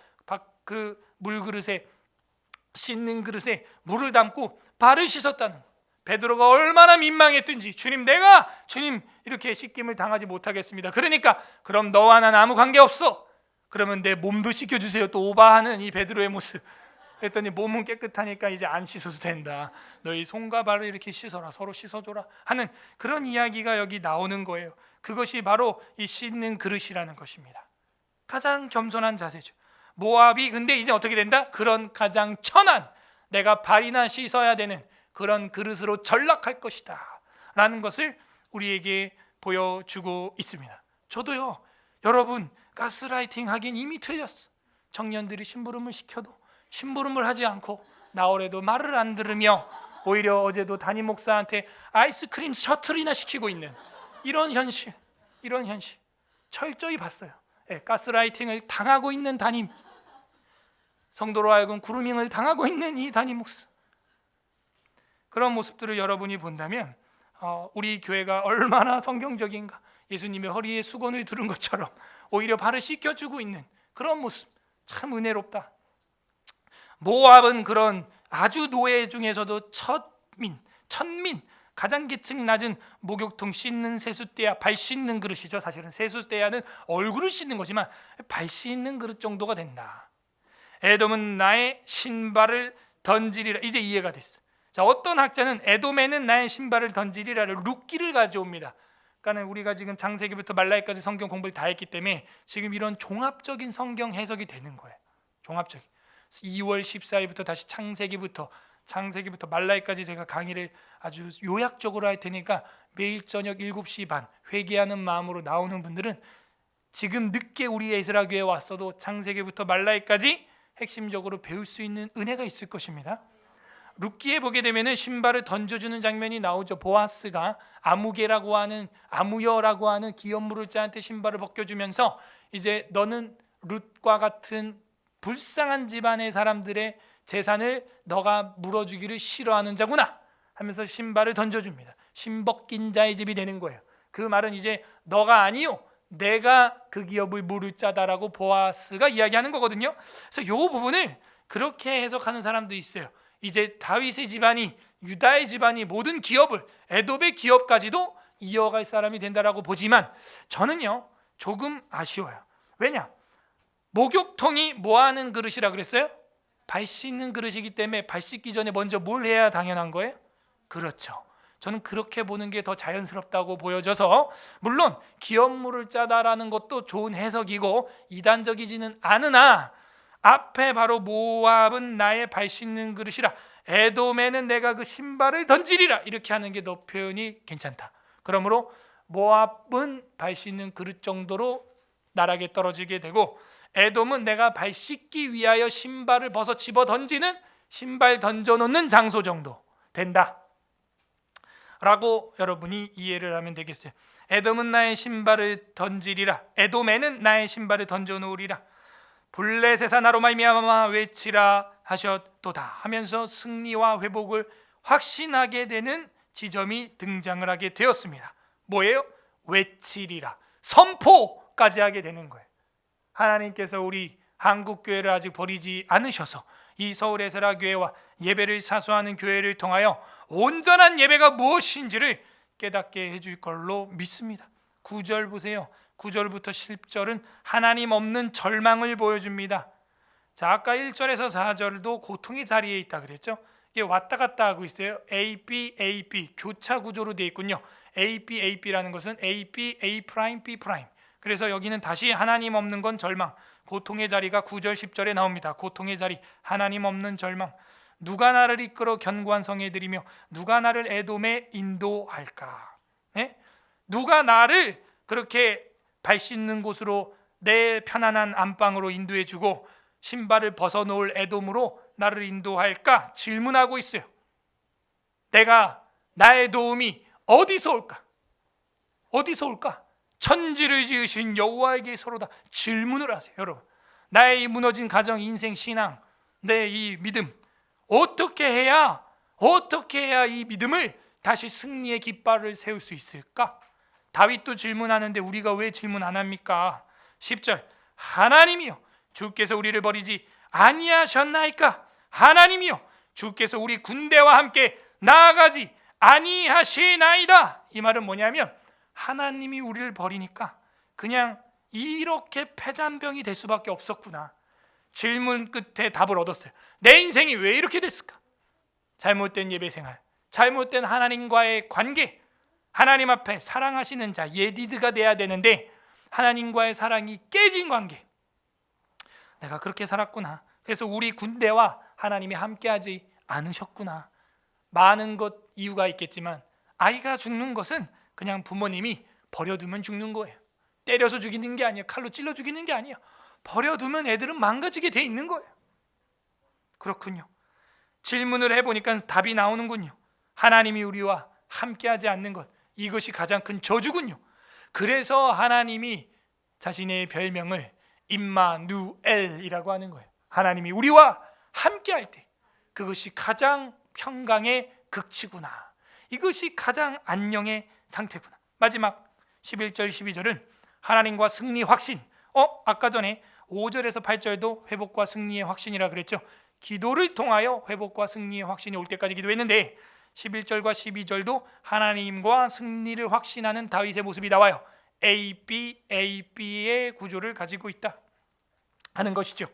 그 물그릇에, 씻는 그릇에 물을 담고 발을 씻었다는 것. 베드로가 얼마나 민망했든지 주님 이렇게 씻김을 당하지 못하겠습니다. 그러니까 그럼 너와 난 아무 관계없어. 그러면 내 몸도 씻겨주세요. 또 오바하는 이 베드로의 모습. 그랬더니 몸은 깨끗하니까 이제 안 씻어도 된다. 너희 손과 발을 이렇게 씻어라. 서로 씻어줘라 하는 그런 이야기가 여기 나오는 거예요. 그것이 바로 이 씻는 그릇이라는 것입니다. 가장 겸손한 자세죠. 모압이 근데 이제 어떻게 된다? 그런 가장 천한, 내가 발이나 씻어야 되는 그런 그릇으로 전락할 것이다 라는 것을 우리에게 보여주고 있습니다. 저도요, 여러분 가스라이팅 하긴 이미 틀렸어. 청년들이 심부름을 시켜도 심부름을 하지 않고 나오래도 말을 안 들으며 오히려 어제도 담임 목사한테 아이스크림 셔틀이나 시키고 있는 이런 현실 철저히 봤어요. 가스라이팅을 당하고 있는 담임, 성도로 하여금 그루밍을 당하고 있는 이 담임 목사, 그런 모습들을 여러분이 본다면 우리 교회가 얼마나 성경적인가. 예수님의 허리에 수건을 두른 것처럼 오히려 발을 씻겨주고 있는 그런 모습, 참 은혜롭다. 모압은 그런 아주 노예 중에서도 천민, 가장 계층 낮은 목욕통, 씻는 세숫대야, 발 씻는 그릇이죠. 사실은 세숫대야는 얼굴을 씻는 거지만 발 씻는 그릇 정도가 된다. 에돔은 나의 신발을 던지리라. 이제 이해가 됐어. 자, 어떤 학자는 에돔에는 나의 신발을 던지리라를 룻기를 가져옵니다. 그러니까 우리가 지금 창세기부터 말라기까지 성경 공부를 다 했기 때문에 지금 이런 종합적인 성경 해석이 되는 거예요. 종합적인. 2월 14일부터 다시 창세기부터 말라기까지 제가 강의를 아주 요약적으로 할 테니까 매일 저녁 7시 반 회개하는 마음으로 나오는 분들은 지금 늦게 우리 에스라 교회에 왔어도 창세기부터 말라기까지 핵심적으로 배울 수 있는 은혜가 있을 것입니다. 룻기에 보게 되면은 신발을 던져주는 장면이 나오죠. 보아스가 아무개라고 하는, 아무여라고 하는 기업물을 자한테 신발을 벗겨주면서 이제 너는 룻과 같은 불쌍한 집안의 사람들의 재산을 너가 물어주기를 싫어하는 자구나 하면서 신발을 던져줍니다. 신벗긴 자의 집이 되는 거예요. 그 말은 이제 너가 아니요, 내가 그 기업을 물을 자다라고 보아스가 이야기하는 거거든요. 그래서 이 부분을 그렇게 해석하는 사람도 있어요. 이제 다윗의 집안이, 유다의 집안이 모든 기업을, 에돔의 기업까지도 이어갈 사람이 된다라고 보지만 저는요 조금 아쉬워요. 왜냐? 목욕통이 뭐 하는 그릇이라 그랬어요? 발 씻는 그릇이기 때문에 발 씻기 전에 먼저 뭘 해야 당연한 거예요? 그렇죠. 저는 그렇게 보는 게 더 자연스럽다고 보여져서, 물론 기업물을 짜다라는 것도 좋은 해석이고 이단적이지는 않으나 앞에 바로 모압은 나의 발 씻는 그릇이라, 에돔에는 내가 그 신발을 던지리라, 이렇게 하는 게 더 표현이 괜찮다. 그러므로 모압은 발 씻는 그릇 정도로 나락에 떨어지게 되고, 에돔은 내가 발 씻기 위하여 신발을 벗어 집어 던지는, 신발 던져놓는 장소 정도 된다 라고 여러분이 이해를 하면 되겠어요. 에돔은 나의 신발을 던지리라, 에돔에는 나의 신발을 던져놓으리라, 블레셋아 나로 말미암아 외치라 하셨도다 하면서 승리와 회복을 확신하게 되는 지점이 등장을 하게 되었습니다. 뭐예요? 외치리라, 선포까지 하게 되는 거예요. 하나님께서 우리 한국 교회를 아직 버리지 않으셔서 이 서울 에스라 교회와 예배를 사수하는 교회를 통하여 온전한 예배가 무엇인지를 깨닫게 해줄 걸로 믿습니다. 9절 보세요. 9절부터 10절은 하나님 없는 절망을 보여줍니다. 자, 아까 1절에서 4절도 고통의 자리에 있다 그랬죠. 이게 왔다 갔다 하고 있어요. AP, AP 교차 구조로 되어 있군요. AP, AP라는 것은 AP, A 프라임, B 프라임. 그래서 여기는 다시 하나님 없는 건 절망. 고통의 자리가 9절, 10절에 나옵니다. 고통의 자리, 하나님 없는 절망. 누가 나를 이끌어 견고한 성에 들이며 누가 나를 에돔에 인도할까? 네? 누가 나를 그렇게 발 씻는 곳으로 내 편안한 안방으로 인도해 주고 신발을 벗어놓을 에돔으로 나를 인도할까? 질문하고 있어요. 나의 도움이 어디서 올까? 어디서 올까? 천지를 지으신 여호와에게서로다. 질문을 하세요, 여러분. 나의 이 무너진 가정, 인생, 신앙, 내 이 믿음 어떻게 해야 이 믿음을 다시 승리의 깃발을 세울 수 있을까? 다윗도 질문하는데 우리가 왜 질문 안 합니까? 10절 하나님이여 주께서 우리를 버리지 아니하셨나이까? 하나님이여 주께서 우리 군대와 함께 나아가지 아니하시나이다. 이 말은 뭐냐면 하나님이 우리를 버리니까 그냥 이렇게 패잔병이 될 수밖에 없었구나. 질문 끝에 답을 얻었어요. 내 인생이 왜 이렇게 됐을까? 잘못된 예배생활, 잘못된 하나님과의 관계, 하나님 앞에 사랑하시는 자 예디드가 돼야 되는데 하나님과의 사랑이 깨진 관계. 내가 그렇게 살았구나. 그래서 우리 군대와 하나님이 함께하지 않으셨구나. 많은 것 이유가 있겠지만 아이가 죽는 것은 그냥 부모님이 버려두면 죽는 거예요. 때려서 죽이는 게 아니에요. 칼로 찔러 죽이는 게 아니에요. 버려두면 애들은 망가지게 돼 있는 거예요. 그렇군요. 질문을 해보니까 답이 나오는군요. 하나님이 우리와 함께하지 않는 것, 이것이 가장 큰 저주군요. 그래서 하나님이 자신의 별명을 임마누엘이라고 하는 거예요. 하나님이 우리와 함께할 때 그것이 가장 평강의 극치구나. 이것이 가장 안녕의 상태구나. 마지막 11절 12절은 하나님과 승리 확신. 아까 전에 5절에서 8절도 회복과 승리의 확신이라 그랬죠. 기도를 통하여 회복과 승리의 확신이 올 때까지 기도했는데 11절과 12절도 하나님과 승리를 확신하는 다윗의 모습이 나와요. AB의 구조를 가지고 있다 하는 것이죠.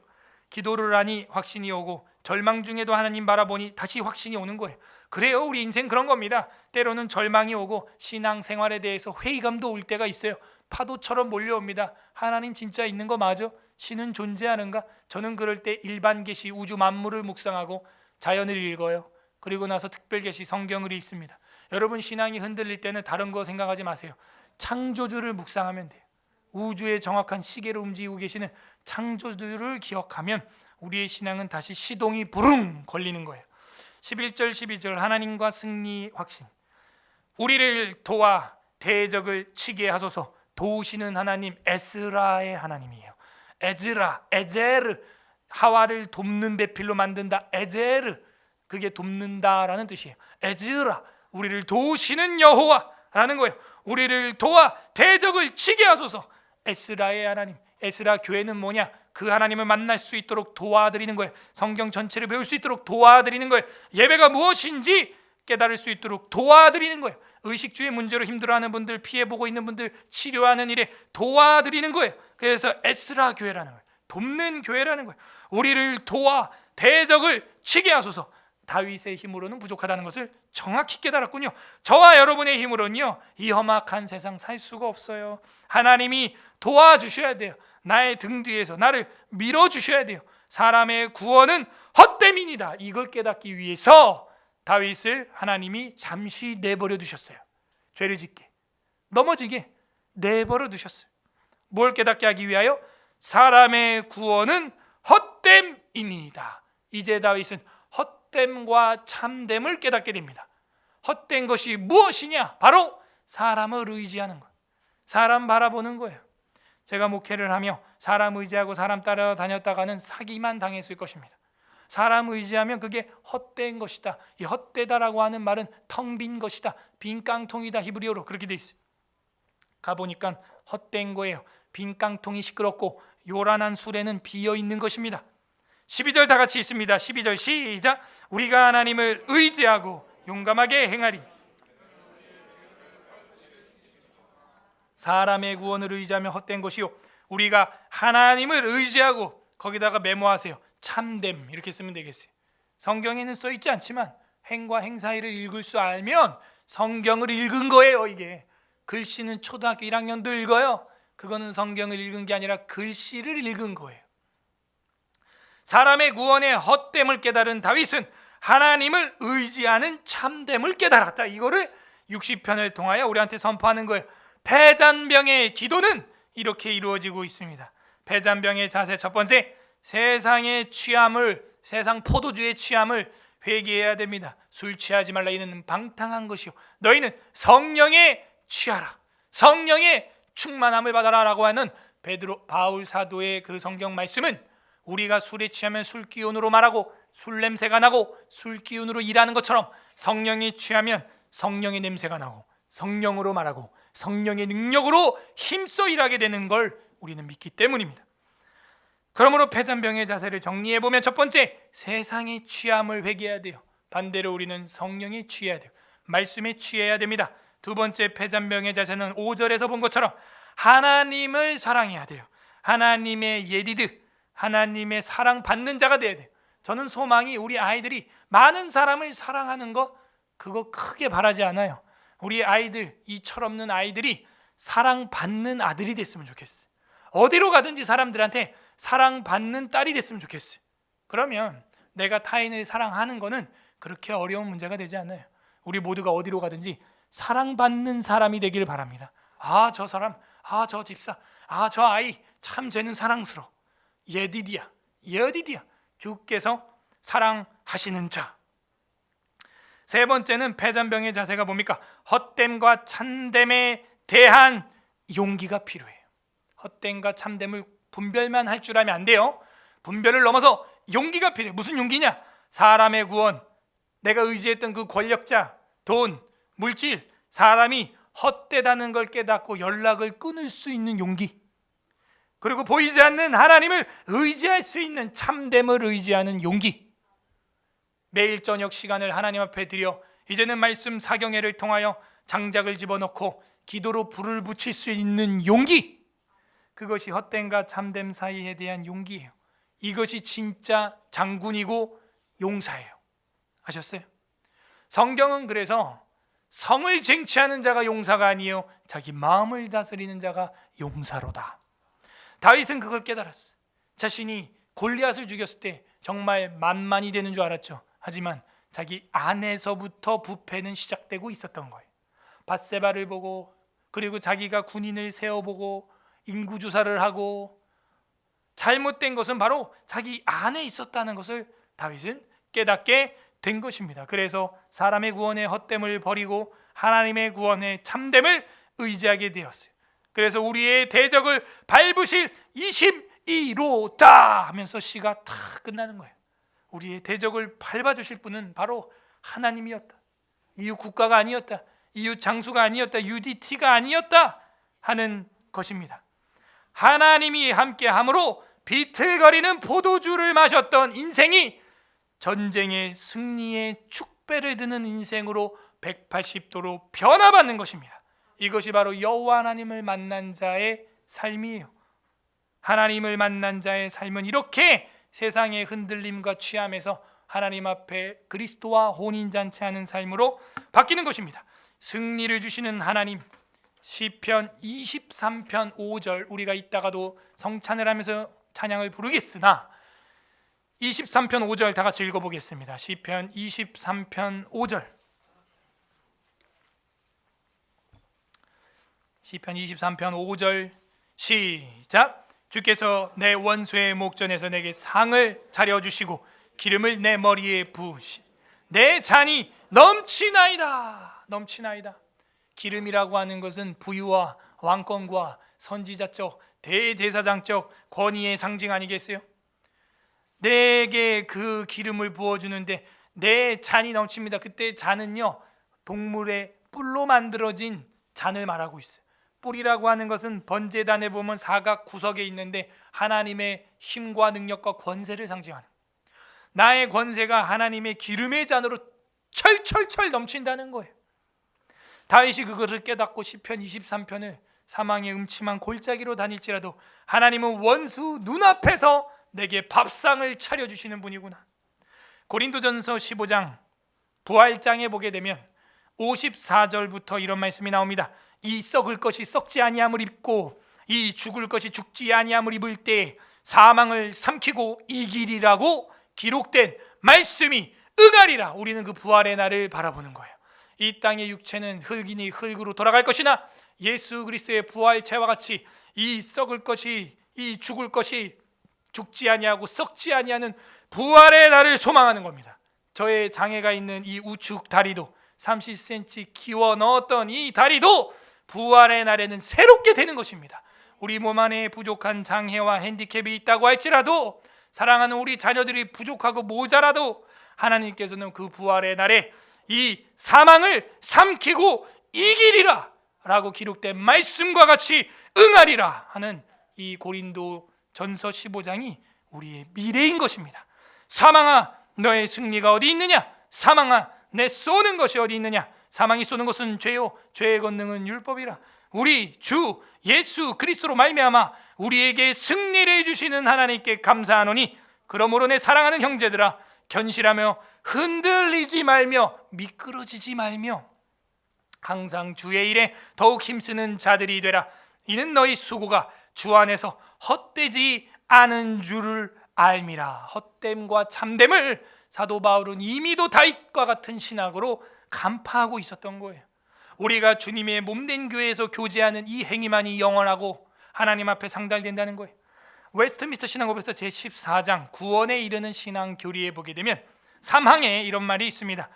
기도를 하니 확신이 오고 절망 중에도 하나님 바라보니 다시 확신이 오는 거예요. 그래요, 우리 인생 그런 겁니다. 때로는 절망이 오고 신앙생활에 대해서 회의감도 올 때가 있어요. 파도처럼 몰려옵니다. 하나님 진짜 있는 거 맞아? 신은 존재하는가? 저는 그럴 때 일반 계시 우주 만물을 묵상하고 자연을 읽어요. 그리고 나서 특별 계시 성경을 읽습니다. 여러분 신앙이 흔들릴 때는 다른 거 생각하지 마세요. 창조주를 묵상하면 돼요. 우주의 정확한 시계로 움직이고 계시는 창조주를 기억하면 우리의 신앙은 다시 시동이 부릉 걸리는 거예요. 11절 12절 하나님과 승리 확신. 우리를 도와 대적을 치게 하소서. 도우시는 하나님 에스라의 하나님이에요. 에제르 하와를 돕는 배필로 만든다. 에제르 그게 돕는다라는 뜻이에요. 에즈라 우리를 도우시는 여호와라는 거예요. 우리를 도와 대적을 치게 하소서. 에스라의 하나님. 에스라 교회는 뭐냐? 그 하나님을 만날 수 있도록 도와드리는 거예요. 성경 전체를 배울 수 있도록 도와드리는 거예요. 예배가 무엇인지 깨달을 수 있도록 도와드리는 거예요. 의식주의 문제로 힘들어하는 분들, 피해보고 있는 분들 치료하는 일에 도와드리는 거예요. 그래서 에스라 교회라는 거예요. 돕는 교회라는 거예요. 우리를 도와 대적을 치게 하소서. 다윗의 힘으로는 부족하다는 것을 정확히 깨달았군요. 저와 여러분의 힘으로는요 이 험악한 세상 살 수가 없어요. 하나님이 도와주셔야 돼요. 나의 등 뒤에서 나를 밀어주셔야 돼요. 사람의 구원은 헛됨이니다. 이걸 깨닫기 위해서 다윗을 하나님이 잠시 내버려 두셨어요. 죄를 짓게, 넘어지게 내버려 두셨어요. 뭘 깨닫게 하기 위하여? 사람의 구원은 헛됨이니이다. 이제 다윗은 헛됨과 참됨을 깨닫게 됩니다. 헛된 것이 무엇이냐? 바로 사람을 의지하는 것, 사람 바라보는 거예요. 제가 목회를 하며 사람 의지하고 사람 따라다녔다가는 사기만 당했을 것입니다. 사람 의지하면 그게 헛된 것이다. 이 헛되다라고 하는 말은 텅 빈 것이다, 빈 깡통이다. 히브리어로 그렇게 돼 있어요. 가보니까 헛된 거예요. 빈 깡통이 시끄럽고 요란한 수레는 비어 있는 것입니다. 12절 다 같이 있습니다. 12절 시작. 우리가 하나님을 의지하고 용감하게 행하리. 사람의 구원을 의지하면 헛된 것이요 우리가 하나님을 의지하고, 거기다가 메모하세요. 참됨, 이렇게 쓰면 되겠어요. 성경에는 써 있지 않지만 행과 행 사이를 읽을 수 알면 성경을 읽은 거예요. 이게 글씨는 초등학교 1학년도 읽어요. 그거는 성경을 읽은 게 아니라 글씨를 읽은 거예요. 사람의 구원의 헛됨을 깨달은 다윗은 하나님을 의지하는 참됨을 깨달았다. 이거를 60편을 통하여 우리한테 선포하는 거예요. 패잔병의 기도는 이렇게 이루어지고 있습니다. 패잔병의 자세 첫 번째, 세상의 취함을, 세상 포도주의 취함을 회개해야 됩니다. 술 취하지 말라, 이는 방탕한 것이요 너희는 성령에 취하라, 성령의 충만함을 받아라 라고 하는 바울 사도의 그 성경 말씀은 우리가 술에 취하면 술기운으로 말하고 술 냄새가 나고 술기운으로 일하는 것처럼 성령에 취하면 성령의 냄새가 나고 성령으로 말하고 성령의 능력으로 힘써 일하게 되는 걸 우리는 믿기 때문입니다. 그러므로 패잔병의 자세를 정리해보면 첫 번째, 세상의 취함을 회개해야 돼요. 반대로 우리는 성령에 취해야 돼요. 말씀에 취해야 됩니다. 두 번째, 패잔병의 자세는 5절에서 본 것처럼 하나님을 사랑해야 돼요. 하나님의 예리드, 하나님의 사랑받는 자가 돼야 돼요. 저는 소망이 우리 아이들이 많은 사람을 사랑하는 거, 그거 크게 바라지 않아요. 우리 아이들, 이 철없는 아이들이 사랑받는 아들이 됐으면 좋겠어요. 어디로 가든지 사람들한테 사랑받는 딸이 됐으면 좋겠어요. 그러면 내가 타인을 사랑하는 거는 그렇게 어려운 문제가 되지 않아요. 우리 모두가 어디로 가든지 사랑받는 사람이 되길 바랍니다. 아, 저 사람, 아, 저 집사, 아, 저 아이 참 쟤는 사랑스러워. 예디디야, 여디디야, 주께서 사랑하시는 자. 세 번째는 패잔병의 자세가 뭡니까? 헛됨과 참됨에 대한 용기가 필요해요. 헛됨과 참됨을 분별만 할 줄 알면 안 돼요. 분별을 넘어서 용기가 필요해요. 무슨 용기냐? 사람의 구원, 내가 의지했던 그 권력자, 돈, 물질, 사람이 헛되다는 걸 깨닫고 연락을 끊을 수 있는 용기, 그리고 보이지 않는 하나님을 의지할 수 있는 참됨을 의지하는 용기. 매일 저녁 시간을 하나님 앞에 드려 이제는 말씀 사경회를 통하여 장작을 집어넣고 기도로 불을 붙일 수 있는 용기, 그것이 헛됨과 참됨 사이에 대한 용기예요. 이것이 진짜 장군이고 용사예요. 아셨어요? 성경은 그래서 성을 쟁취하는 자가 용사가 아니요 자기 마음을 다스리는 자가 용사로다. 다윗은 그걸 깨달았어요. 자신이 골리앗을 죽였을 때 정말 만만이 되는 줄 알았죠. 하지만 자기 안에서부터 부패는 시작되고 있었던 거예요. 밧세바를 보고, 그리고 자기가 군인을 세워보고 인구조사를 하고, 잘못된 것은 바로 자기 안에 있었다는 것을 다윗은 깨닫게 된 것입니다. 그래서 사람의 구원의 헛됨을 버리고 하나님의 구원의 참됨을 의지하게 되었어요. 그래서 우리의 대적을 밟으실 22로다 하면서 시가 다 끝나는 거예요. 우리의 대적을 밟아주실 분은 바로 하나님이었다. 이웃 국가가 아니었다. 이웃 장수가 아니었다. UDT가 아니었다 하는 것입니다. 하나님이 함께함으로 비틀거리는 포도주를 마셨던 인생이 전쟁의 승리의 축배를 드는 인생으로 180도로 변화받는 것입니다. 이것이 바로 여호와 하나님을 만난 자의 삶이에요. 하나님을 만난 자의 삶은 이렇게 세상의 흔들림과 취함에서 하나님 앞에 그리스도와 혼인잔치하는 삶으로 바뀌는 것입니다. 승리를 주시는 하나님, 시편 23편 5절, 우리가 이따가도 성찬을 하면서 찬양을 부르겠으나 23편 5절 다 같이 읽어보겠습니다. 시편 23편 5절. 시편 23편 5절 시작. 주께서 내 원수의 목전에서 내게 상을 차려주시고 기름을 내 머리에 부으시 내 잔이 넘치나이다. 넘치나이다. 기름이라고 하는 것은 부유와 왕권과 선지자적, 대제사장적 권위의 상징 아니겠어요? 내게 그 기름을 부어주는데 내 잔이 넘칩니다. 그때 잔은요, 동물의 뿔로 만들어진 잔을 말하고 있어요. 뿔이라고 하는 것은 번제단에 보면 사각 구석에 있는데 하나님의 힘과 능력과 권세를 상징하는, 나의 권세가 하나님의 기름의 잔으로 철철철 넘친다는 거예요. 다윗이 그것을 깨닫고 시편 23편을 사망의 음침한 골짜기로 다닐지라도 하나님은 원수 눈앞에서 내게 밥상을 차려주시는 분이구나. 고린도전서 15장 부활장에 보게 되면 54절부터 이런 말씀이 나옵니다. 이 썩을 것이 썩지 아니함을 입고 이 죽을 것이 죽지 아니함을 입을 때 사망을 삼키고 이기리라고 기록된 말씀이 응하리라. 우리는 그 부활의 날을 바라보는 거예요. 이 땅의 육체는 흙이니 흙으로 돌아갈 것이나 예수 그리스도의 부활체와 같이 이 썩을 것이, 이 죽을 것이 죽지 아니하고 썩지 아니하는 부활의 날을 소망하는 겁니다. 저의 장애가 있는 이 우측 다리도 30cm 키워 넣었던 이 다리도 부활의 날에는 새롭게 되는 것입니다. 우리 몸 안에 부족한 장애와 핸디캡이 있다고 할지라도, 사랑하는 우리 자녀들이 부족하고 모자라도 하나님께서는 그 부활의 날에 이 사망을 삼키고 이기리라 라고 기록된 말씀과 같이 응하리라 하는 이 고린도 전서 15장이 우리의 미래인 것입니다. 사망아 너의 승리가 어디 있느냐? 사망아 내 쏘는 것이 어디 있느냐? 사망이 쏘는 것은 죄요 죄의 권능은 율법이라. 우리 주 예수 그리스도로 말미암아 우리에게 승리를 주시는 하나님께 감사하노니 그러므로 내 사랑하는 형제들아 견실하며 흔들리지 말며 미끄러지지 말며 항상 주의 일에 더욱 힘쓰는 자들이 되라. 이는 너희 수고가 주 안에서 헛되지 않은 줄을 알미라. 헛됨과 참됨을 사도 바울은 이미도 다윗과 같은 신학으로 간파하고 있었던 거예요. 우리가 주님의 몸된 교회에서 교제하는 이 행위만이 영원하고 하나님 앞에 상달된다는 거예요. 웨스트민스터 신앙고백서 제14장 구원에 이르는 신앙 교리에 보게 되면 3항에 이런 말이 있습니다.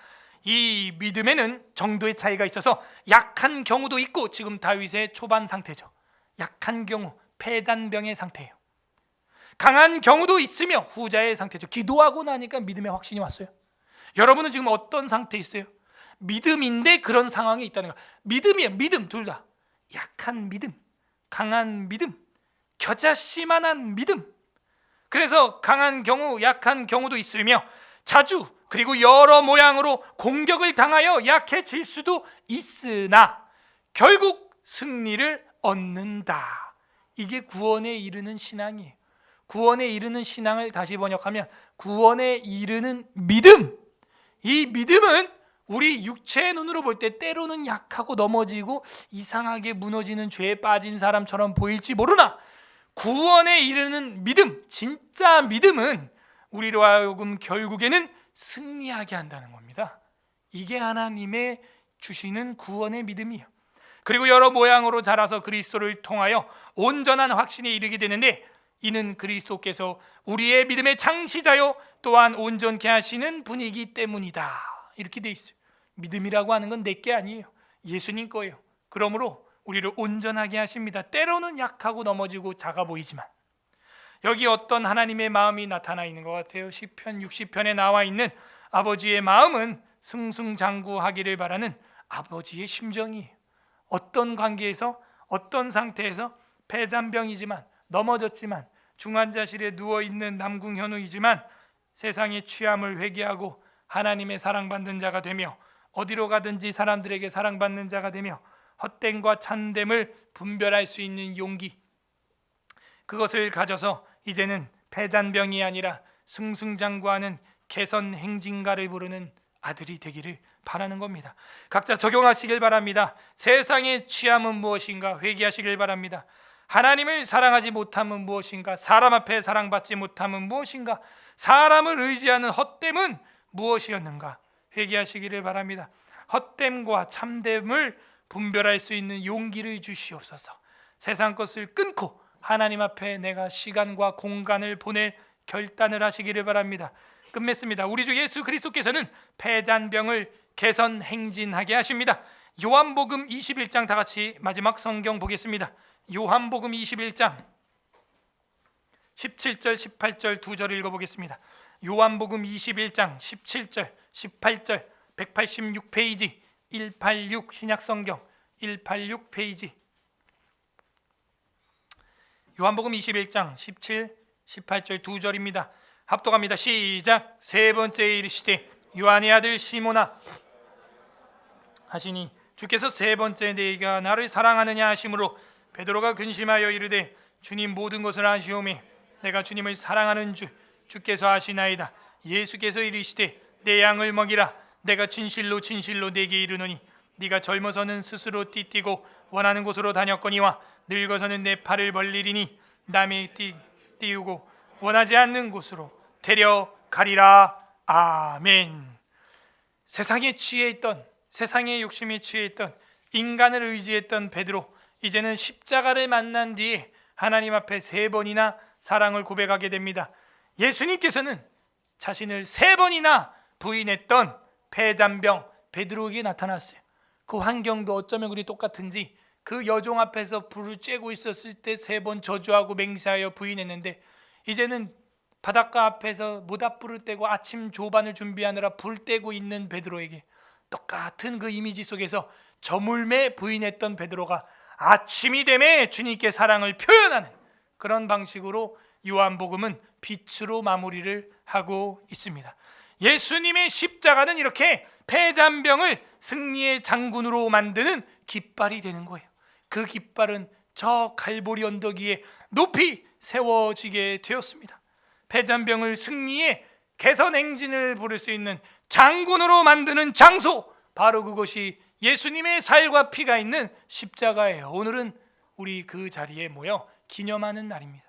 이 믿음에는 정도의 차이가 있어서 약한 경우도 있고, 지금 다윗의 초반 상태죠. 약한 경우, 폐단병의 상태예요. 강한 경우도 있으며 후자의 상태죠. 기도하고 나니까 믿음의 확신이 왔어요. 여러분은 지금 어떤 상태에 있어요? 믿음인데 그런 상황에 있다는 거. 믿음이에요. 믿음 둘 다. 약한 믿음, 강한 믿음, 겨자씨만한 믿음. 그래서 강한 경우, 약한 경우도 있으며 자주 그리고 여러 모양으로 공격을 당하여 약해질 수도 있으나 결국 승리를 얻는다. 이게 구원에 이르는 신앙이에요. 구원에 이르는 신앙을 다시 번역하면 구원에 이르는 믿음. 이 믿음은 우리 육체의 눈으로 볼 때 때로는 약하고 넘어지고 이상하게 무너지는 죄에 빠진 사람처럼 보일지 모르나, 구원에 이르는 믿음, 진짜 믿음은 우리로 하여금 결국에는 승리하게 한다는 겁니다. 이게 하나님의 주시는 구원의 믿음이에요. 그리고 여러 모양으로 자라서 그리스도를 통하여 온전한 확신에 이르게 되는데, 이는 그리스도께서 우리의 믿음의 창시자요 또한 온전케 하시는 분이기 때문이다. 이렇게 돼 있어요. 믿음이라고 하는 건 내게 아니에요. 예수님 거예요. 그러므로 우리를 온전하게 하십니다. 때로는 약하고 넘어지고 작아 보이지만 여기 어떤 하나님의 마음이 나타나 있는 것 같아요. 시편 60편에 나와 있는 아버지의 마음은 승승장구하기를 바라는 아버지의 심정이에요. 어떤 관계에서, 어떤 상태에서 폐잔병이지만, 넘어졌지만, 중환자실에 누워있는 남궁현우이지만 세상의 취함을 회개하고 하나님의 사랑받는 자가 되며 어디로 가든지 사람들에게 사랑받는 자가 되며 헛됨과 참됨을 분별할 수 있는 용기, 그것을 가져서 이제는 폐잔병이 아니라 승승장구하는 개선행진가를 부르는 아들이 되기를 바라는 겁니다. 각자 적용하시길 바랍니다. 세상의 취함은 무엇인가 회개하시길 바랍니다. 하나님을 사랑하지 못함은 무엇인가, 사람 앞에 사랑받지 못함은 무엇인가, 사람을 의지하는 헛됨은 무엇이었는가 회개하시기를 바랍니다. 헛됨과 참됨을 분별할 수 있는 용기를 주시옵소서. 세상 것을 끊고 하나님 앞에 내가 시간과 공간을 보낼 결단을 하시기를 바랍니다. 끝맺습니다. 우리 주 예수 그리스도께서는 폐잔병을 개선 행진하게 하십니다. 요한복음 21장 다 같이 마지막 성경 보겠습니다. 요한복음 21장 17절 18절 두 절을 읽어보겠습니다. 요한복음 21장 17절 18절 186페이지 186 신약성경 186페이지 요한복음 21장 17, 18절 두 절입니다. 합독합니다. 시작. 세 번째 이르시되 요한의 아들 시몬아 하시니 주께서 세 번째 네가 나를 사랑하느냐 하심으로 베드로가 근심하여 이르되 주님 모든 것을 아시오매 내가 주님을 사랑하는 줄 주께서 아시나이다. 예수께서 이르시되 내 양을 먹이라. 내가 진실로 진실로 네게 이르노니 네가 젊어서는 스스로 띠띠고 원하는 곳으로 다녔거니와 늙어서는 내 팔을 벌리리니 남이 띄우고 원하지 않는 곳으로 데려가리라. 아멘. 세상에 취해 있던, 세상의 욕심에 취해 있던, 인간을 의지했던 베드로, 이제는 십자가를 만난 뒤에 하나님 앞에 세 번이나 사랑을 고백하게 됩니다. 예수님께서는 자신을 세 번이나 부인했던 폐잔병 베드로에게 나타났어요. 그 환경도 어쩌면 우리 똑같은지 그 여종 앞에서 불을 쬐고 있었을 때 세 번 저주하고 맹세하여 부인했는데, 이제는 바닷가 앞에서 모닥불을 떼고 아침 조반을 준비하느라 불 떼고 있는 베드로에게 똑같은 그 이미지 속에서 저물매 부인했던 베드로가 아침이 되매 주님께 사랑을 표현하는 그런 방식으로 요한복음은 빛으로 마무리를 하고 있습니다. 예수님의 십자가는 이렇게 폐잔병을 승리의 장군으로 만드는 깃발이 되는 거예요. 그 깃발은 저 갈보리 언덕 위에 높이 세워지게 되었습니다. 폐잔병을 승리의 개선 행진을 부를 수 있는 장군으로 만드는 장소, 바로 그것이 예수님의 살과 피가 있는 십자가예요. 오늘은 우리 그 자리에 모여 기념하는 날입니다.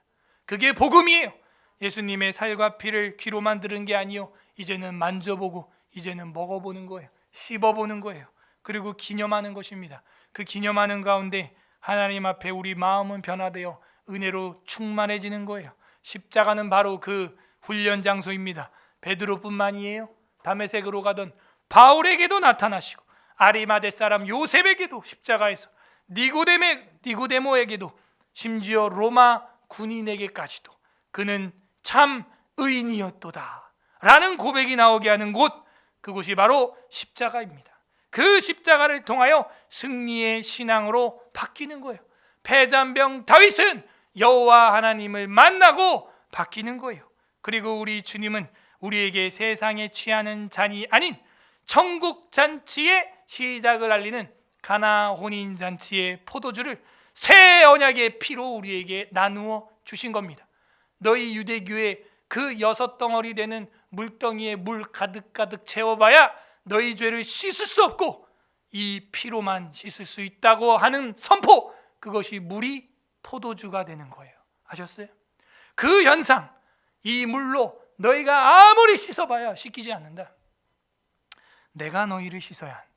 그게 복음이에요. 예수님의 살과 피를 귀로만 들은 게 아니요, 이제는 만져보고 이제는 먹어보는 거예요. 씹어보는 거예요. 그리고 기념하는 것입니다. 그 기념하는 가운데 하나님 앞에 우리 마음은 변화되어 은혜로 충만해지는 거예요. 십자가는 바로 그 훈련 장소입니다. 베드로뿐만이에요. 다메섹으로 가던 바울에게도 나타나시고 아리마대 사람 요셉에게도 십자가에서 니고데모에게도 심지어 로마 군인에게까지도 그는 참 의인이었도다 라는 고백이 나오게 하는 곳, 그곳이 바로 십자가입니다. 그 십자가를 통하여 승리의 신앙으로 바뀌는 거예요. 폐잔병 다윗은 여호와 하나님을 만나고 바뀌는 거예요. 그리고 우리 주님은 우리에게 세상에 취하는 잔이 아닌 천국 잔치의 시작을 알리는 가나 혼인 잔치의 포도주를 새 언약의 피로 우리에게 나누어 주신 겁니다. 너희 유대교의 그 6덩어리 되는 물덩이에 물 가득가득 채워봐야 너희 죄를 씻을 수 없고 이 피로만 씻을 수 있다고 하는 선포, 그것이 물이 포도주가 되는 거예요. 아셨어요? 그 현상, 이 물로 너희가 아무리 씻어봐야 씻기지 않는다. 내가 너희를 씻어야 한다.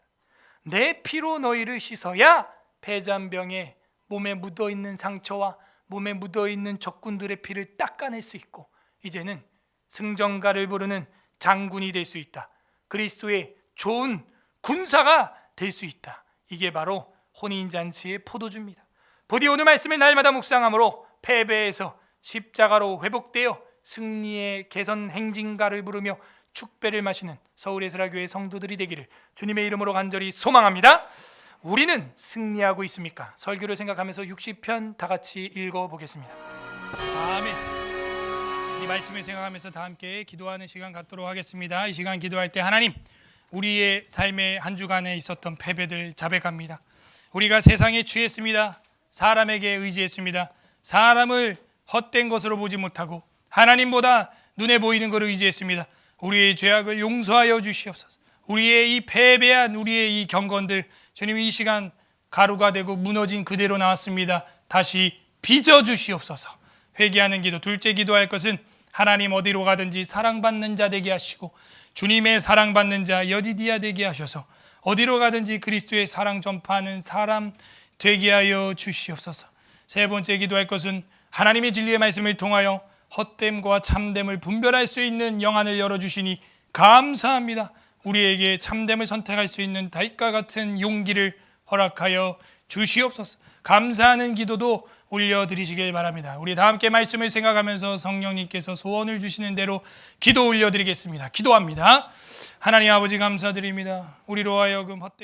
내 피로 너희를 씻어야 폐잔병에 몸에 묻어있는 상처와 몸에 묻어있는 적군들의 피를 닦아낼 수 있고, 이제는 승전가를 부르는 장군이 될 수 있다. 그리스도의 좋은 군사가 될 수 있다. 이게 바로 혼인잔치의 포도주입니다. 부디 오늘 말씀을 날마다 묵상함으로 패배에서 십자가로 회복되어 승리의 개선 행진가를 부르며 축배를 마시는 서울예술학교의 성도들이 되기를 주님의 이름으로 간절히 소망합니다. 우리는 승리하고 있습니까? 설교를 생각하면서 60편 다 같이 읽어보겠습니다. 아멘. 이 말씀을 생각하면서 다 함께 기도하는 시간 갖도록 하겠습니다. 이 시간 기도할 때 하나님, 우리의 삶의 한 주간에 있었던 패배들 자백합니다. 우리가 세상에 취했습니다. 사람에게 의지했습니다. 사람을 헛된 것으로 보지 못하고 하나님보다 눈에 보이는 것을 의지했습니다. 우리의 죄악을 용서하여 주시옵소서. 우리의 이 패배한 우리의 이 경건들, 주님 이 시간 가루가 되고 무너진 그대로 나왔습니다. 다시 빚어주시옵소서. 회개하는 기도. 둘째 기도할 것은 하나님 어디로 가든지 사랑받는 자 되게 하시고 주님의 사랑받는 자 여디디아 되게 하셔서 어디로 가든지 그리스도의 사랑 전파하는 사람 되게 하여 주시옵소서. 세 번째 기도할 것은 하나님의 진리의 말씀을 통하여 헛됨과 참됨을 분별할 수 있는 영안을 열어주시니 감사합니다. 우리에게 참됨을 선택할 수 있는 다윗과 같은 용기를 허락하여 주시옵소서. 감사하는 기도도 올려드리시길 바랍니다. 우리 다 함께 말씀을 생각하면서 성령님께서 소원을 주시는 대로 기도 올려드리겠습니다. 기도합니다. 하나님 아버지 감사드립니다. 우리로 하여금 헛된